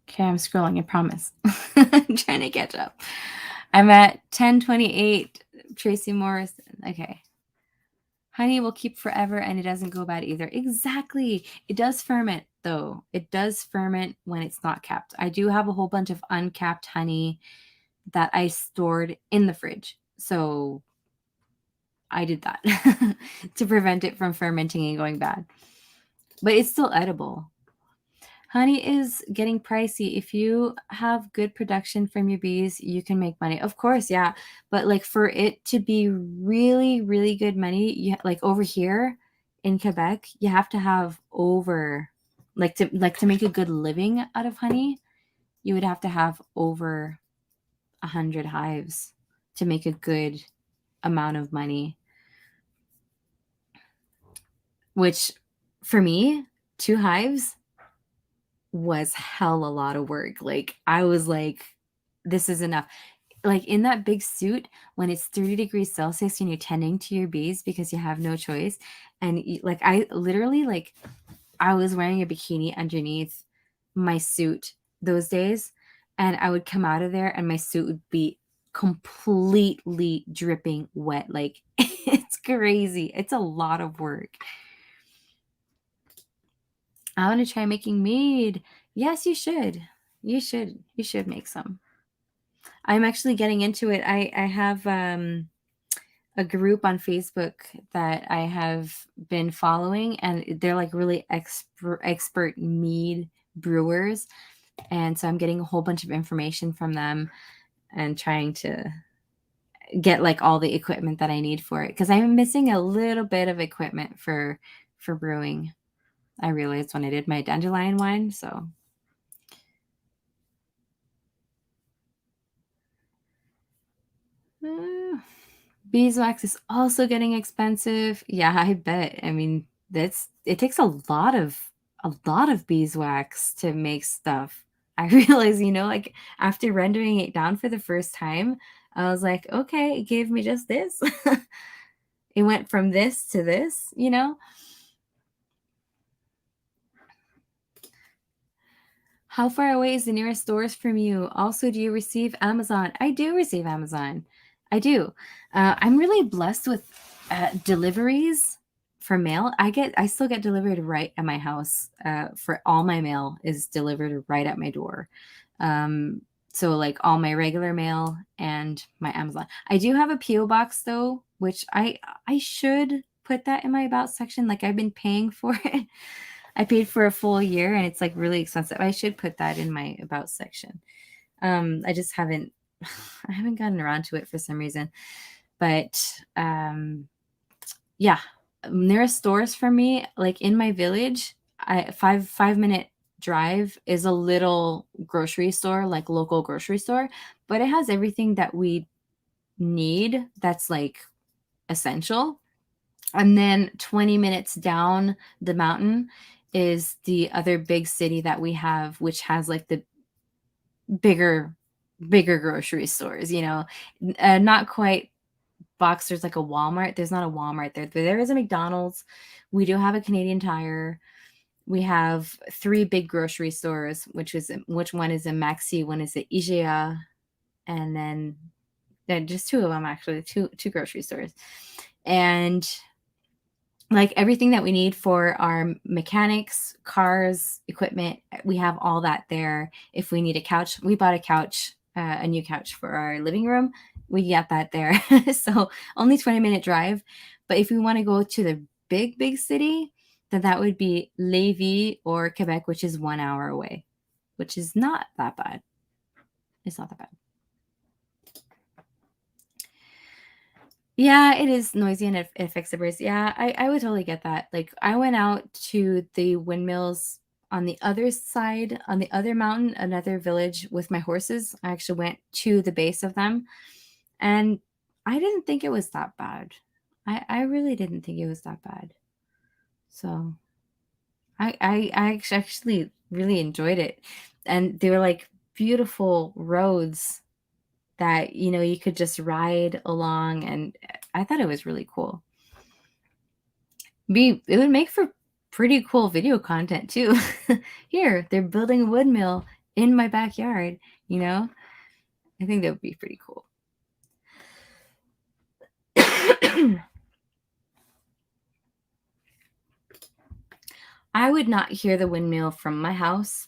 Okay, I'm scrolling, I promise. I'm trying to catch up. I'm at 1028. Tracy Morris. Okay. Honey will keep forever and it doesn't go bad either. Exactly. It does ferment, though. It does ferment when it's not capped. I do have a whole bunch of uncapped honey that I stored in the fridge. So I did that to prevent it from fermenting and going bad. But it's still edible. Honey is getting pricey. If you have good production from your bees, you can make money. Of course, yeah. But like for it to be really, really good money, like over here in Quebec, you have to have over to make a good living out of honey, you would have to have over 100 hives to make a good amount of money. Which for me, 2 hives was hell a lot of work. Like I was like, this is enough. like in that big suit when it's 30 degrees Celsius and you're tending to your bees because you have no choice. And like I literally like I was wearing a bikini underneath my suit those days, and I would come out of there and my suit would be completely dripping wet. Like it's crazy. It's a lot of work. I want to try making mead. Yes, you should. You should make some. I'm actually getting into it. I have a group on Facebook that I have been following, and they're like really expert mead brewers. And so I'm getting a whole bunch of information from them and trying to get like all the equipment that I need for it, because I'm missing a little bit of equipment for brewing. I realized when I did my dandelion wine, so beeswax is also getting expensive. Yeah, I bet. I mean, it takes a lot of beeswax to make stuff. I realize, like after rendering it down for the first time, I was like, okay, it gave me just this. It went from this to this. How far away is the nearest stores from you? Also, do you receive Amazon? I do receive Amazon. I do. I'm really blessed with deliveries for mail. I still get delivered right at my house. For all my mail is delivered right at my door. Um, so like all my regular mail and my Amazon. I do have a PO box though, which I should put that in my about section. Like I've been paying for it. I paid for a full year and it's like really expensive. I should put that in my about section. I just haven't I haven't gotten around to it for some reason. But yeah, nearest stores for me, like in my village, 5 minute drive is a little grocery store, like local grocery store, but it has everything that we need that's like essential. And then 20 minutes down the mountain is the other big city that we have, which has like the bigger, bigger grocery stores, not quite Boxers like a Walmart. There's not a Walmart there. There is a McDonald's. We do have a Canadian Tire. We have three big grocery stores, which one is a Maxi, one is a IGA, and then just two of them actually, two grocery stores. And like everything that we need for our mechanics, cars, equipment, we have all that there. If we need a couch, we bought a couch, a new couch for our living room. We got that there. So only 20-minute drive. But if we want to go to the big, big city, then that would be Lévis or Quebec, which is 1 hour away, which is not that bad. It's not that bad. Yeah, it is noisy and it affects the birds. Yeah, I would totally get that. Like I went out to the windmills on the other side, on the other mountain, another village with my horses. I actually went to the base of them and I didn't think it was that bad. I really didn't think it was that bad. So I actually really enjoyed it. And they were like beautiful roads that you could just ride along, and I thought it was really cool. It would make for pretty cool video content too. Here, they're building a wood mill in my backyard, I think that would be pretty cool. I would not hear the windmill from my house.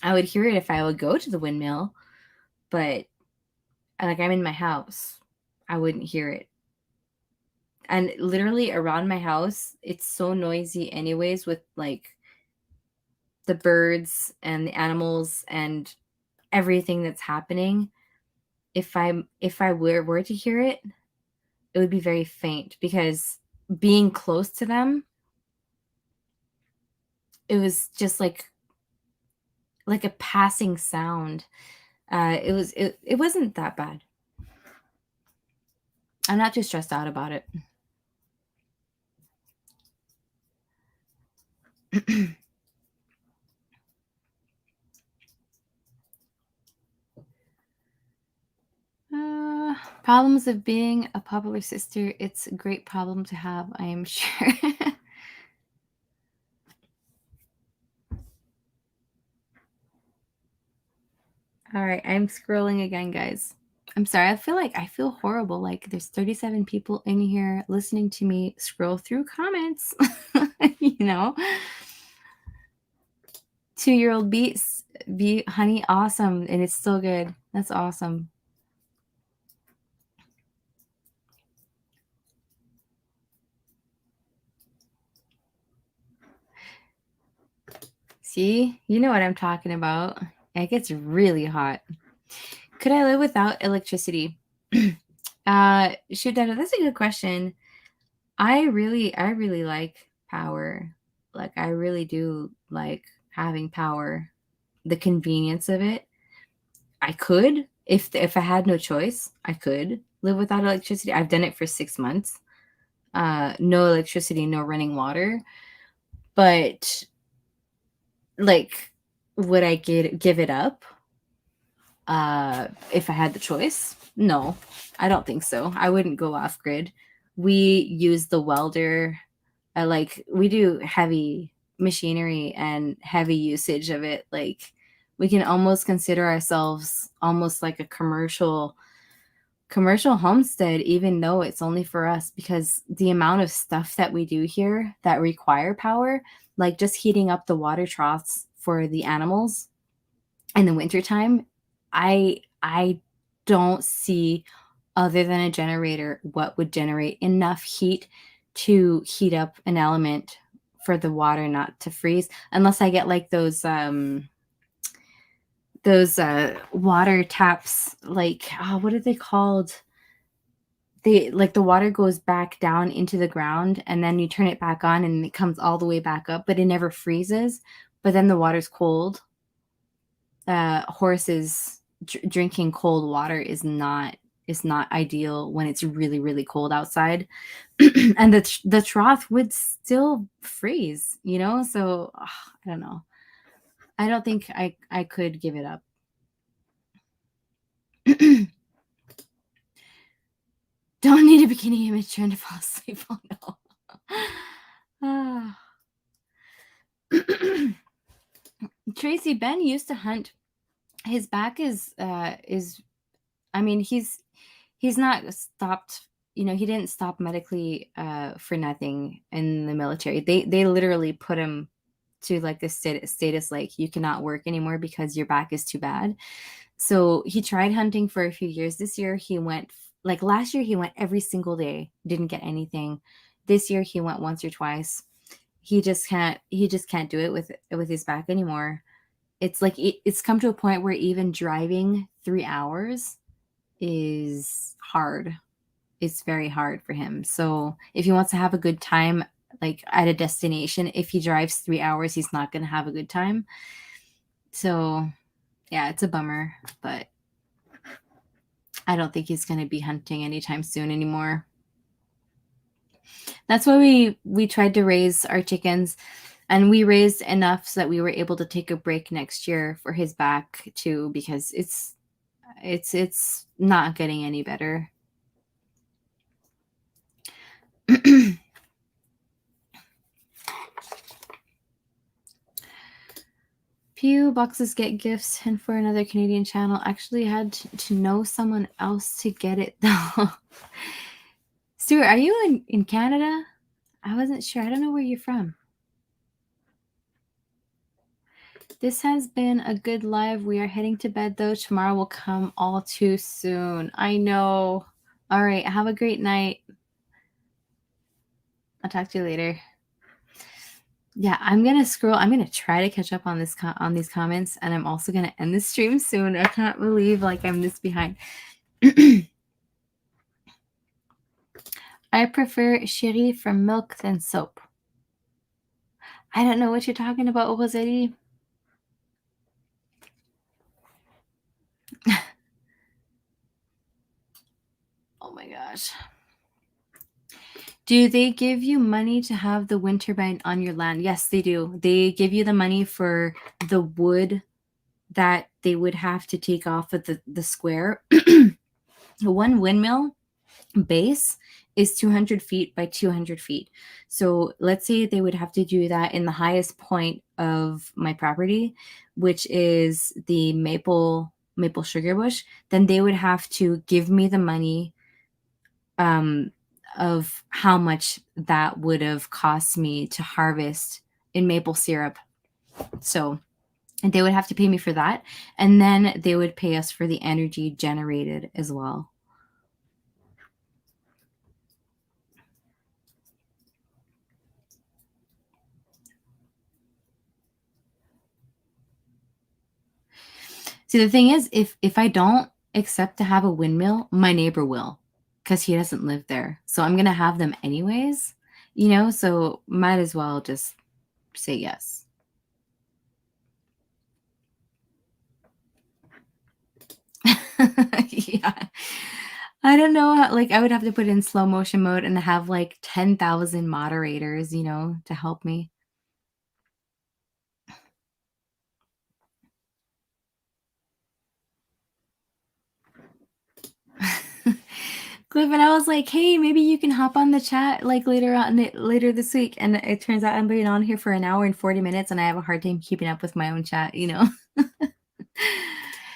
I would hear it if I would go to the windmill, but like I'm in my house, I wouldn't hear it. And literally around my house, it's so noisy anyways with like the birds and the animals and everything that's happening. If I were to hear it, it would be very faint because being close to them, it was just like a passing sound. It wasn't that bad. I'm not too stressed out about it. Problems of being a popular sister. It's a great problem to have, I am sure. All right, I'm scrolling again, guys. I'm sorry. I feel horrible. Like there's 37 people in here listening to me scroll through comments. You know, 2-year-old beets, honey, awesome, and it's still good. That's awesome. See, you know what I'm talking about. It gets really hot. Could I live without electricity? Shoot, Dada, that's a good question. I really like power. Like I really do like having power. The convenience of it. I could, if I had no choice, I could live without electricity. I've done it for 6 months. No electricity, no running water. But like, would I give it up? If I had the choice? No, I don't think so. I wouldn't go off grid. We use the welder. We do heavy machinery and heavy usage of it. Like we can almost consider ourselves almost like a commercial homestead, even though it's only for us, because the amount of stuff that we do here that require power, like just heating up the water troughs for the animals in the wintertime, I don't see, other than a generator, what would generate enough heat to heat up an element for the water not to freeze, unless I get like those water taps, like what are they called? They like the water goes back down into the ground and then you turn it back on and it comes all the way back up, but it never freezes. But then the water's cold. Horses drinking cold water is not ideal when it's really cold outside. And the trough would still freeze, you know? So I don't know. I don't think I could give it up. Don't need a bikini image trying to fall asleep. Oh no. Tracy, Ben used to hunt. His back is I mean, he's not stopped, you know, he didn't stop medically for nothing in the military. They literally put him to like a status like you cannot work anymore because your back is too bad. So he tried hunting for a few years. This year he went, like last year he went every single day, didn't get anything. This year he went once or twice. He just can't do it with his back anymore. It's like it's come to a point where even driving 3 hours is hard. It's very hard for him. So if he wants to have a good time, like at a destination, if he drives 3 hours, he's not going to have a good time. So yeah, it's a bummer, but I don't think he's going to be hunting anytime soon anymore. That's why we tried to raise our chickens, and we raised enough so that we were able to take a break next year for his back too, because it's not getting any better. Pew boxes get gifts, and for another Canadian channel, actually had to know someone else to get it though. Stuart, are you in Canada? I wasn't sure. I don't know where you're from. This has been a good live. We are heading to bed though. Tomorrow will come all too soon. I know. All right. Have a great night. I'll talk to you later. Yeah, I'm gonna scroll. I'm gonna try to catch up on these comments, and I'm also gonna end the stream soon. I can't believe like I'm this behind. I prefer sherry from milk than soap. I don't know what you're talking about, Rosette. Oh my gosh. Do they give you money to have the wind turbine on your land? Yes, they do. They give you the money for the wood that they would have to take off of the square. one windmill base is 200 feet by 200 feet. So let's say they would have to do that in the highest point of my property, which is the maple sugar bush. Then they would have to give me the money of how much that would have cost me to harvest in maple syrup. So they would have to pay me for that, and then they would pay us for the energy generated as well. See, the thing is, if I don't accept to have a windmill, my neighbor will, because he doesn't live there. So I'm gonna have them anyways, so might as well just say yes. Yeah. I don't know how, like, I would have to put in slow motion mode and have like 10,000 moderators, to help me. Cliff, and I was like, hey, maybe you can hop on the chat like later this week. And it turns out I'm being on here for an hour and 40 minutes and I have a hard time keeping up with my own chat,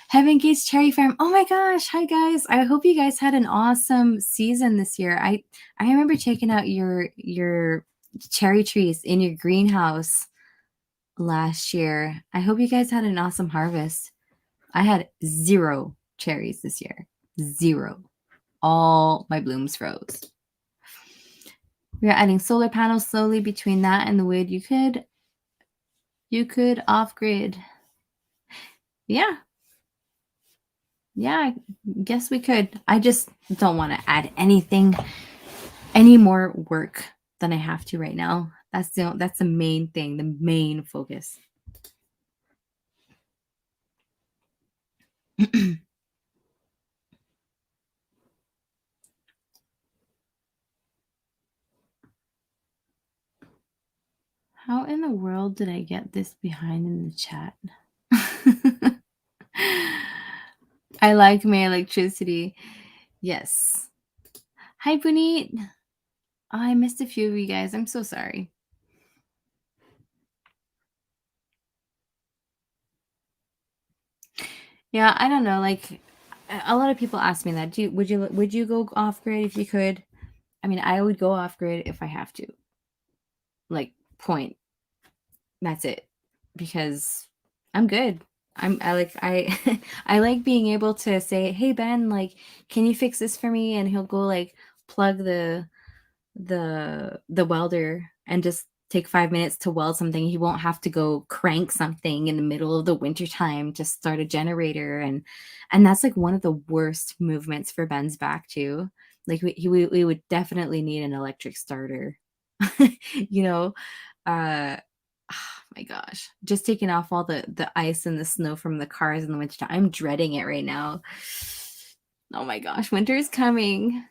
Heaven Gates Cherry Farm. Oh my gosh. Hi guys. I hope you guys had an awesome season this year. I remember checking out your cherry trees in your greenhouse last year. I hope you guys had an awesome harvest. I had 0 cherries this year. 0. All my blooms froze. We are adding solar panels slowly between that and the wood. You could off grid. Yeah. Yeah, I guess we could. I just don't want to add any more work than I have to right now. That's the main thing, the main focus. How in the world did I get this behind in the chat? I like my electricity. Yes. Hi, Puneet. Oh, I missed a few of you guys. I'm so sorry. Yeah, I don't know. Like, a lot of people ask me that. Would you go off grid if you could? I mean, I would go off grid if I have to. Like, point. That's it. Because I'm good. I I like being able to say, "Hey Ben, like, can you fix this for me?" And he'll go like plug the welder and just take 5 minutes to weld something. He won't have to go crank something in the middle of the winter time to start a generator, and that's like one of the worst movements for Ben's back too. Like we would definitely need an electric starter. you know oh my gosh, just taking off all the ice and the snow from the cars in the winter. I'm dreading it right now. Oh my gosh, winter is coming.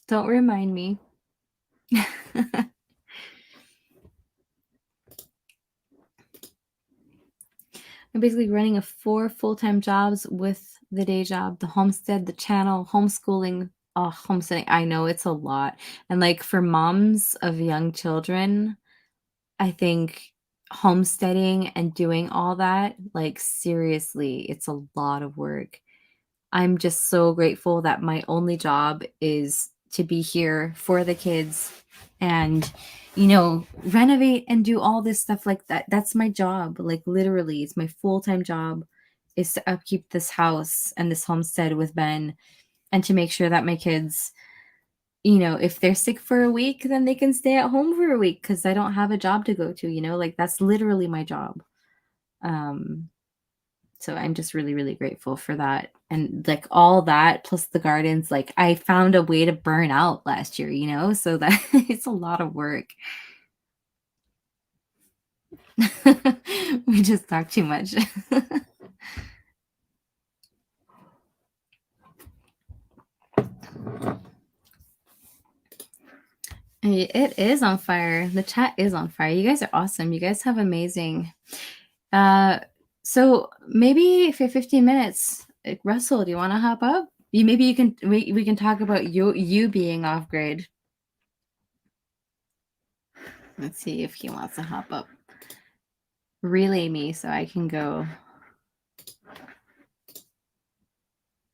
Don't remind me. I'm basically running 4 full-time jobs with the day job, the homestead, the channel, homeschooling. Oh, homesteading. I know it's a lot. And like for moms of young children, I think homesteading and doing all that, like seriously, it's a lot of work. I'm just so grateful that my only job is to be here for the kids and renovate and do all this stuff like that. That's my job. Like literally, it's my full-time job is to upkeep this house and this homestead with Ben and to make sure that my kids, if they're sick for a week, then they can stay at home for a week because I don't have a job to go to, like that's literally my job. So I'm just really, really grateful for that. And like all that plus the gardens, like I found a way to burn out last year, so that it's a lot of work. We just talk too much. It is on fire. The chat is on fire. You guys are awesome. You guys have amazing. So maybe for 15 minutes, Russell, do you want to hop up? Maybe you can we can talk about you being off grid. Let's see if he wants to hop up. Relay me so I can go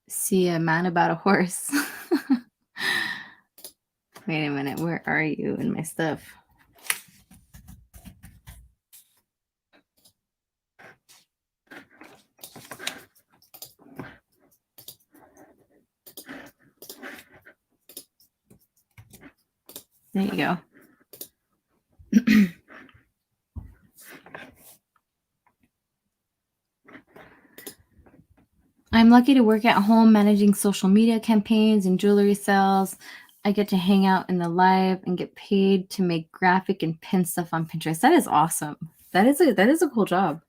see a man about a horse. Wait a minute, where are you in my stuff? There you go. I'm lucky to work at home managing social media campaigns and jewelry sales. I get to hang out in the live and get paid to make graphic and pin stuff on Pinterest. That is awesome. That is a cool job.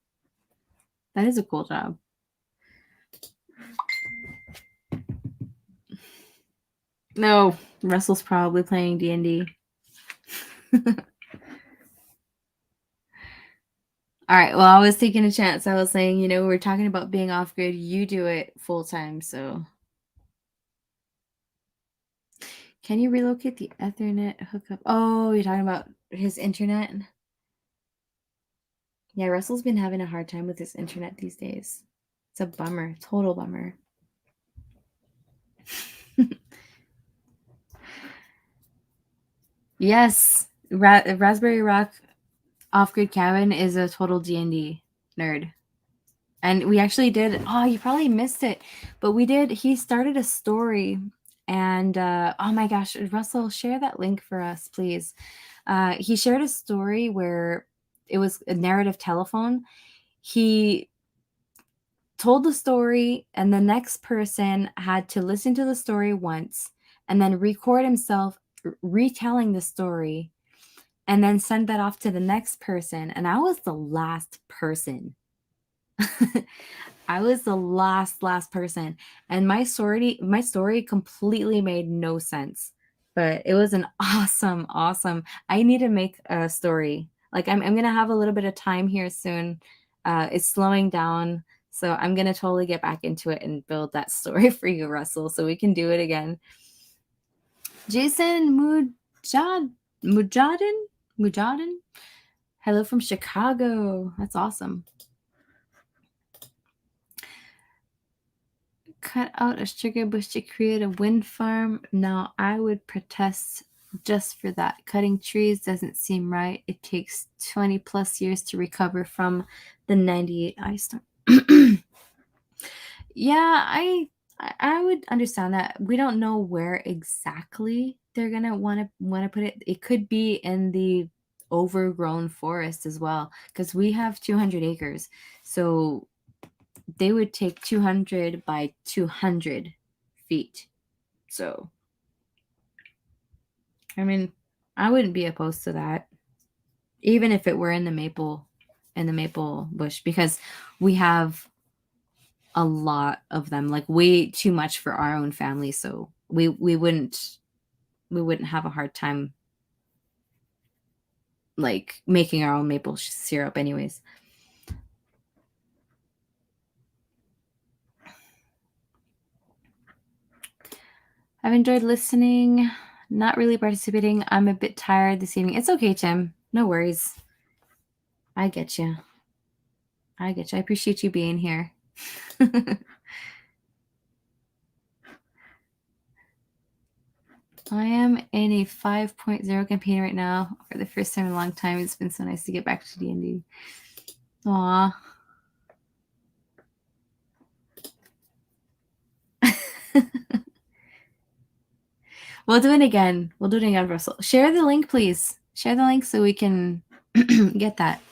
That is a cool job. No, Russell's probably playing D&D. All right. Well, I was taking a chance. I was saying, you know, we're talking about being off grid. You do it full time. So, can you relocate the Ethernet hookup? Oh, you're talking about his internet? Yeah, Russell's been having a hard time with his internet these days. It's a bummer. Total bummer. Yes. Raspberry Rock Off-Grid Cabin is a total D&D nerd. And we actually did, oh, you probably missed it, but he started a story and, oh my gosh, Russell, share that link for us, please. He shared a story where it was a narrative telephone. He told the story and the next person had to listen to the story once and then record himself retelling the story and then send that off to the next person. And I was the last person. I was the last person, and my story completely made no sense, but it was an awesome. I need to make a story. Like I'm gonna have a little bit of time here soon. It's slowing down, so I'm gonna totally get back into it and build that story for you, Russell, so we can do it again. Jason Mujadin. Hello from Chicago. That's awesome. Cut out a sugar bush to create a wind farm. Now I would protest just for that. Cutting trees doesn't seem right. It takes 20 plus years to recover from the 98 ice storm. Yeah, I would understand that. We don't know where exactly they're gonna want to put it. It could be in the overgrown forest as well, because we have 200 acres. So they would take 200 by 200 feet. So, I mean, I wouldn't be opposed to that, even if it were in the maple bush, because we have a lot of them, like way too much for our own family. So we wouldn't have a hard time like making our own maple syrup anyways. I've enjoyed listening, not really participating. I'm a bit tired this evening. It's okay, Tim. No worries. I get you. I appreciate you being here. I am in a 5.0 campaign right now for the first time in a long time. It's been so nice to get back to D&D. Aw. We'll do it again. Russell. Share the link, please. Share the link so we can get that.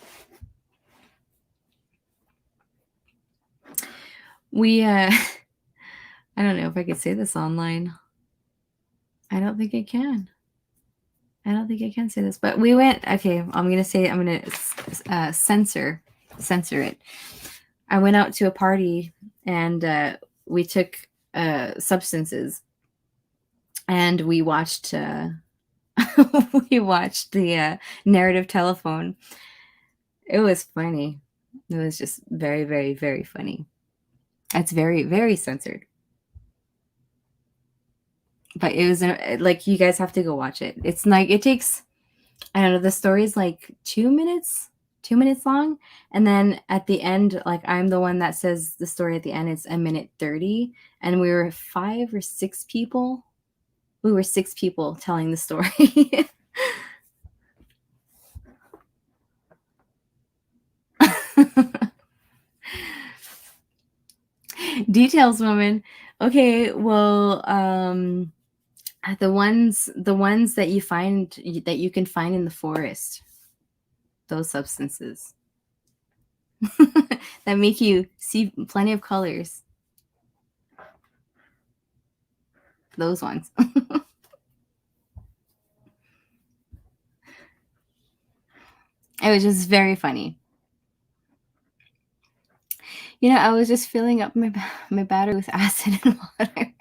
We, I don't know if I could say this online. I don't think I can. Say this, but we went, okay, I'm going to censor it. I went out to a party and we took substances and we watched the narrative telephone. It was funny. It was just very, very, very funny. It's very, very censored. But it was like, you guys have to go watch it. It's like, it takes, I don't know, the story is like 2 minutes long, and then at the end, like, I'm the one that says the story at the end. It's 1:30, and we were 6 people telling the story. Details, woman. Okay, well, the ones that you can find in the forest, those substances that make you see plenty of colors, those ones. It was just very funny. I was just filling up my battery with acid and water.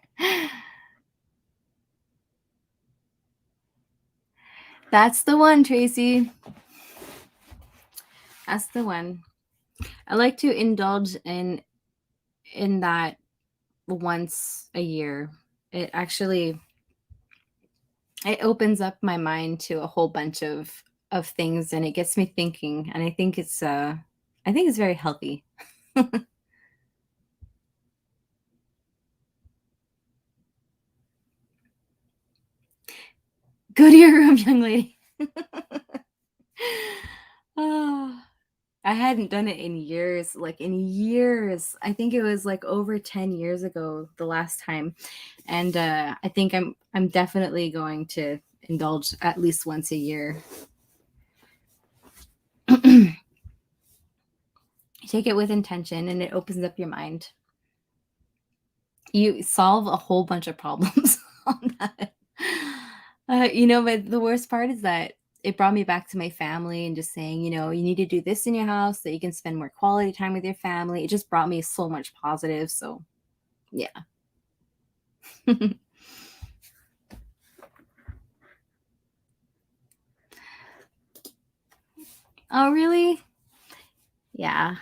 That's the one, Tracy. That's the one. I like to indulge in that once a year. It actually, it opens up my mind to a whole bunch of things, and it gets me thinking, and I think it's very healthy. Go to your room, young lady. Oh, I hadn't done it in years, I think it was like over 10 years ago the last time. And I think I'm definitely going to indulge at least once a year. Take it with intention, and it opens up your mind. You solve a whole bunch of problems on that. But the worst part is that it brought me back to my family, and just saying, you need to do this in your house so you can spend more quality time with your family. It just brought me so much positive. So, yeah. Oh, really? Yeah.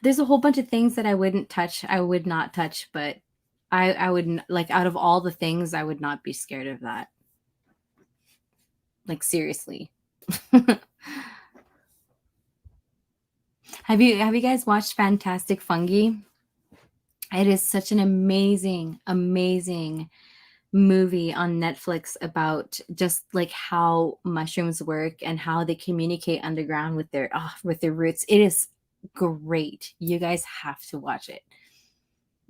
There's a whole bunch of things that I would not touch, but I would, like, out of all the things, I would not be scared of that. Like, seriously. Have you guys watched Fantastic Fungi? It is such an amazing, amazing movie on Netflix about just like how mushrooms work and how they communicate underground with their roots. It is great. You guys have to watch it.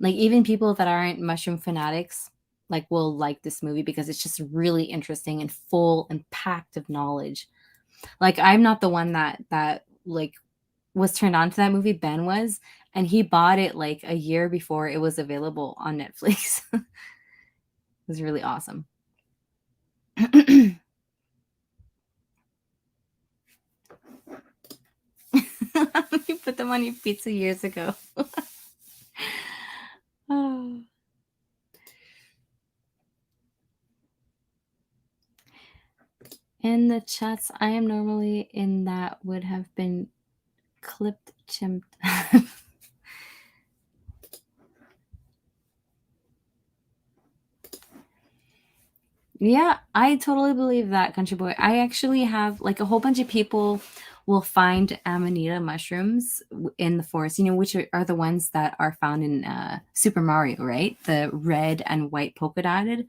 Like, even people that aren't mushroom fanatics will like this movie, because it's just really interesting and full and packed of knowledge. Like, I'm not the one that like was turned on to that movie. Ben was, and he bought it like a year before it was available on Netflix. It was really awesome. You put them on your pizza years ago. Oh. In the chats, I am normally in that would have been clipped, chimped. Yeah, I totally believe that, country boy. I actually have, like, a whole bunch of people will find Amanita mushrooms in the forest, which are the ones that are found in Super Mario, right? The red and white polka dotted.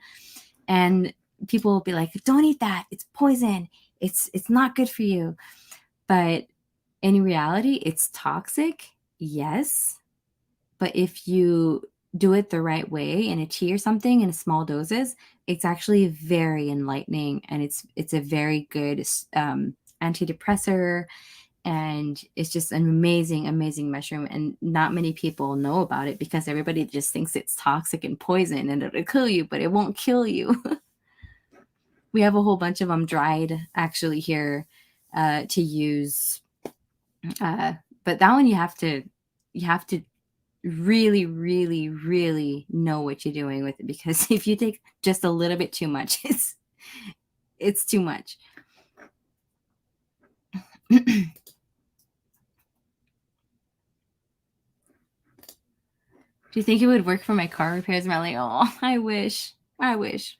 And people will be like, don't eat that. It's poison. It's not good for you. But in reality, it's toxic. Yes. But if you do it the right way in a tea or something in small doses, it's actually very enlightening, and it's a very good antidepressor, and it's just an amazing, amazing mushroom. And not many people know about it, because everybody just thinks it's toxic and poison and it'll kill you, but it won't kill you. We have a whole bunch of them dried actually here to use. But that one you have to really, really, really know what you're doing with it, because if you take just a little bit too much, it's too much. Do you think it would work for my car repairs, Melly? Oh, I wish. I wish.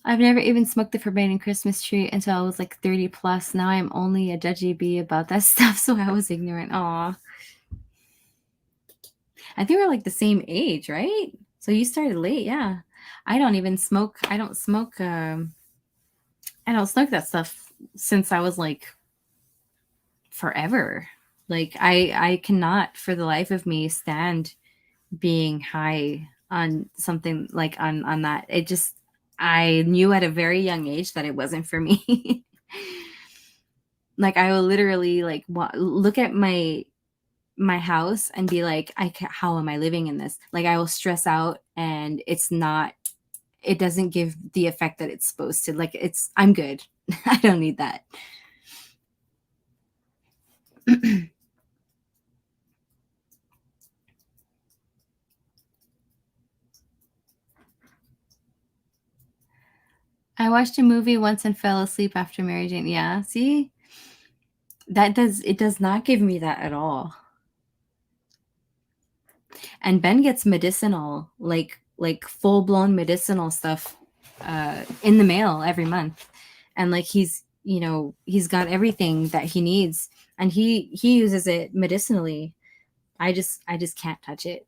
I've never even smoked the forbidden Christmas tree until I was like 30 plus. Now I'm only a judgy bee about that stuff, so I was ignorant. Aw. I think we're like the same age, right? So you started late, yeah. I don't even smoke. I don't smoke that stuff since I was like forever. Like I cannot for the life of me stand being high on something like on that. It just, I knew at a very young age that it wasn't for me. Like I will literally like look at my house and be like, how am I living in this? Like I will stress out, and it doesn't give the effect that it's supposed to. Like I'm good. I don't need that. I watched a movie once and fell asleep after Mary Jane. Yeah, see? It does not give me that at all. And Ben gets medicinal, like full-blown medicinal stuff in the mail every month. And like he's got everything that he needs, and he uses it medicinally. I just can't touch it.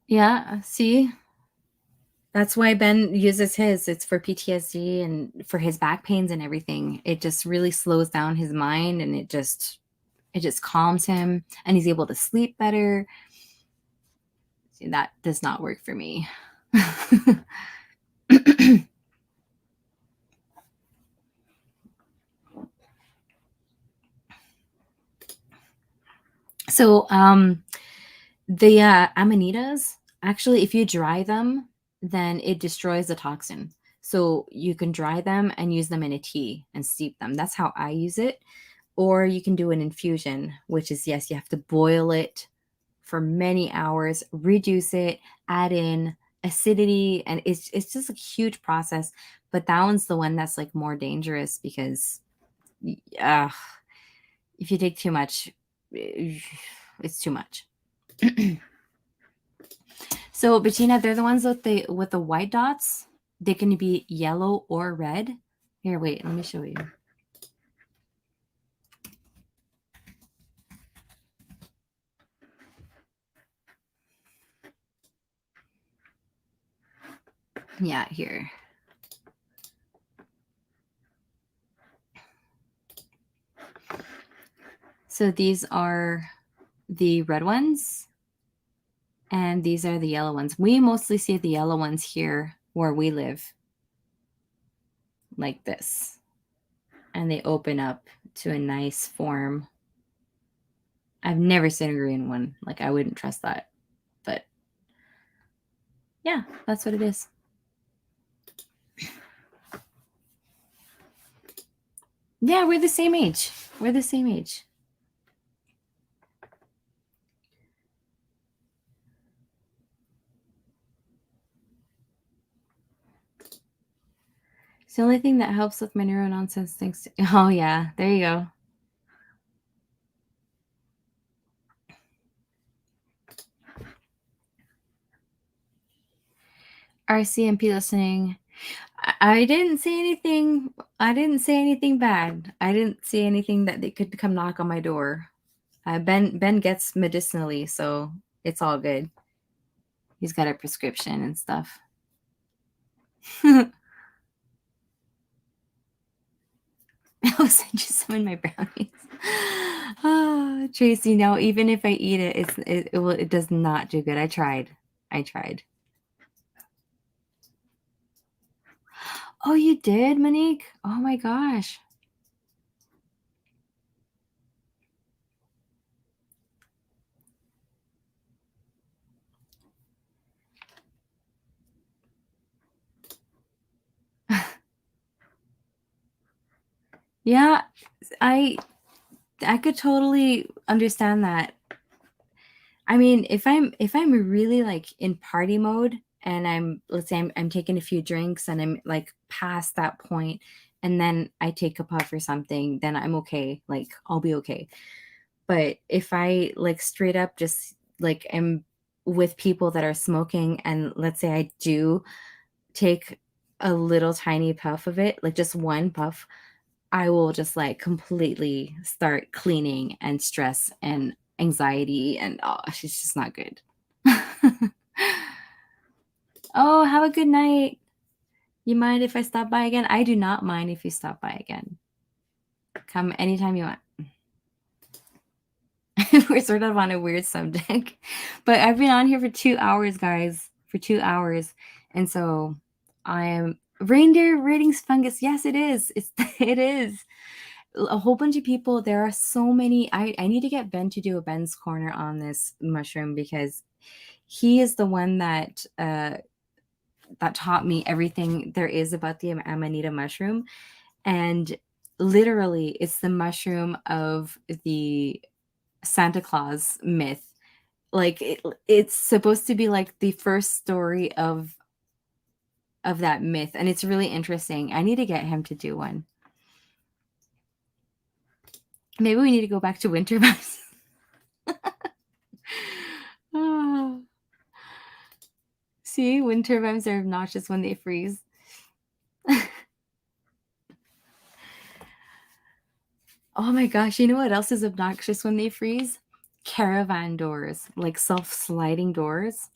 Yeah, see? That's why Ben uses his. It's for PTSD and for his back pains and everything. It just really slows down his mind, and it just calms him, and he's able to sleep better. See, that does not work for me. So the amanitas, actually, if you dry them, then it destroys the toxin. So you can dry them and use them in a tea and steep them. That's how I use it. Or you can do an infusion, which is, yes, you have to boil it for many hours, reduce it, add in acidity, and it's just a huge process. But that one's the one that's like more dangerous because if you take too much, it's too much. So Bettina, they're the ones with the white dots. They can be yellow or red. Here, wait, let me show you. Yeah, here. So these are the red ones, and these are the yellow ones. We mostly see the yellow ones here where we live, like this. And they open up to a nice form. I've never seen a green one. Like, I wouldn't trust that. But yeah, that's what it is. Yeah, we're the same age. We're the same age. It's the only thing that helps with my neuro nonsense. Thanks to, oh yeah, there you go. RCMP listening. I didn't say anything. I didn't say anything bad. I didn't see anything that they could come knock on my door. Ben gets medicinally, so it's all good. He's got a prescription and stuff. I'll send you some in my brownies. Oh, Tracy, no, even if I eat it, it does not do good. I tried. Oh, you did, Monique? Oh my gosh. Yeah, I could totally understand that. I mean, if I'm really like in party mode and let's say I'm taking a few drinks and I'm like past that point, and then I take a puff or something, then I'm okay. Like I'll be okay. But if I like straight up just like am with people that are smoking, and let's say I do take a little tiny puff of it, like just one puff, I will just like completely start cleaning and stress and anxiety, and oh, it's just not good. Oh, have a good night. You mind if I stop by again? I do not mind if you stop by again. Come anytime you want. We're sort of on a weird subject, but I've been on here for 2 hours, guys, for 2 hours. And so I am reindeer ratings fungus. Yes, it is. It is. A whole bunch of people. There are so many. I need to get Ben to do a Ben's Corner on this mushroom, because he is the one that that taught me everything there is about the Amanita mushroom. And literally, it's the mushroom of the Santa Claus myth. Like it's supposed to be like the first story of that myth, and it's really interesting. I need to get him to do one. Maybe we need to go back to winter vibes. Oh. See, wind turbines are obnoxious when they freeze. Oh my gosh, you know what else is obnoxious when they freeze? Caravan doors, like self-sliding doors.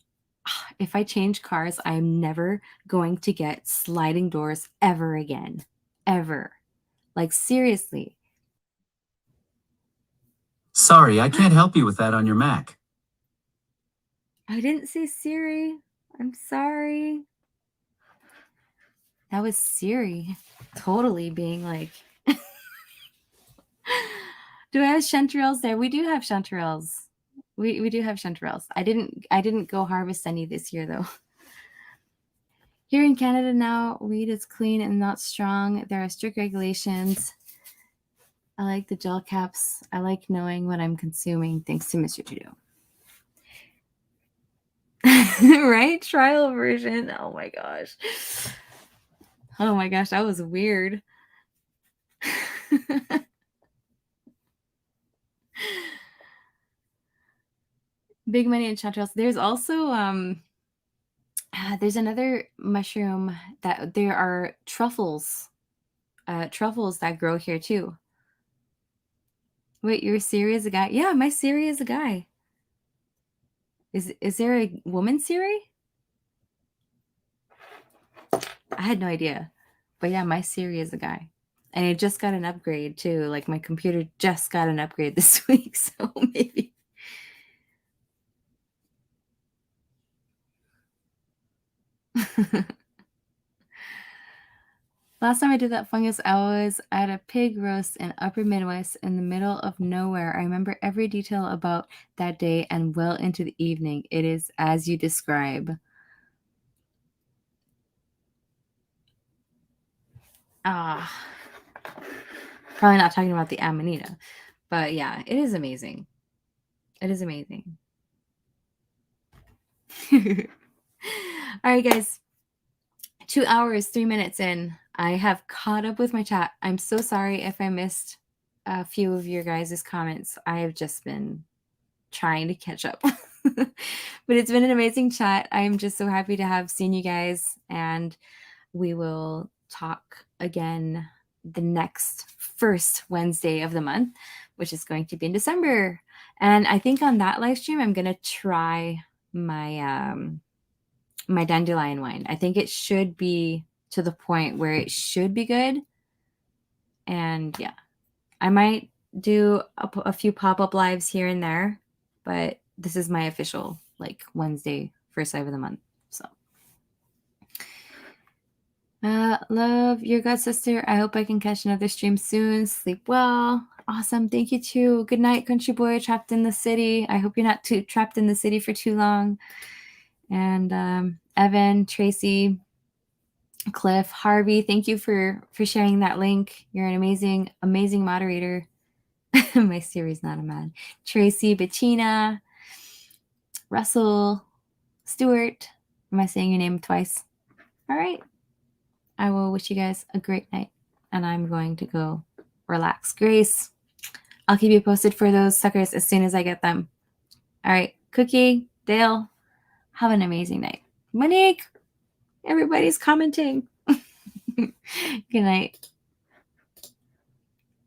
If I change cars, I am never going to get sliding doors ever again. Ever. Like, seriously. Sorry, I can't help you with that on your Mac. I didn't say Siri. I'm sorry. That was Siri totally being like, do I have chanterelles there? We do have chanterelles. We do have chanterelles. I didn't go harvest any this year though. Here in Canada now, weed is clean and not strong. There are strict regulations. I like the gel caps. I like knowing what I'm consuming, thanks to Mr. Trudeau. Right? Trial version. Oh my gosh. Oh my gosh, that was weird. Big money in chanterelles. There's also there's another mushroom that there are truffles that grow here too. Wait, your Siri is a guy? Yeah, my Siri is a guy. Is there a woman Siri? I had no idea. But yeah, my Siri is a guy. And it just got an upgrade too. Like my computer just got an upgrade this week, so maybe. Last time I did that fungus, I was at a pig roast in Upper Midwest in the middle of nowhere. I remember every detail about that day and well into the evening. It is as you describe. Probably not talking about the Amanita, but yeah, it is amazing. It is amazing. All right, guys. 2 hours, 3 minutes in. I have caught up with my chat. I'm so sorry if I missed a few of your guys' comments. I have just been trying to catch up. But it's been an amazing chat. I'm just so happy to have seen you guys, and we will talk again the next first Wednesday of the month, which is going to be in December. And I think on that live stream, I'm going to try my my dandelion wine. I think it should be to the point where it should be good. And yeah, I might do a few pop-up lives here and there, but this is my official like Wednesday first live of the month. So love your god sister. I hope I can catch another stream soon. Sleep well. Awesome. Thank you too. Good night, country boy trapped in the city. I hope you're not too trapped in the city for too long. And Evan, Tracy, Cliff, Harvey, thank you for sharing that link. You're an amazing moderator. My Siri's not a man. Tracy, Bettina, Russell, Stuart, Am I saying your name twice? All right. I will wish you guys a great night, and I'm going to go relax. Grace, I'll keep you posted for those suckers as soon as I get them. All right. Cookie, Dale, have an amazing night. Monique, everybody's commenting. Good night.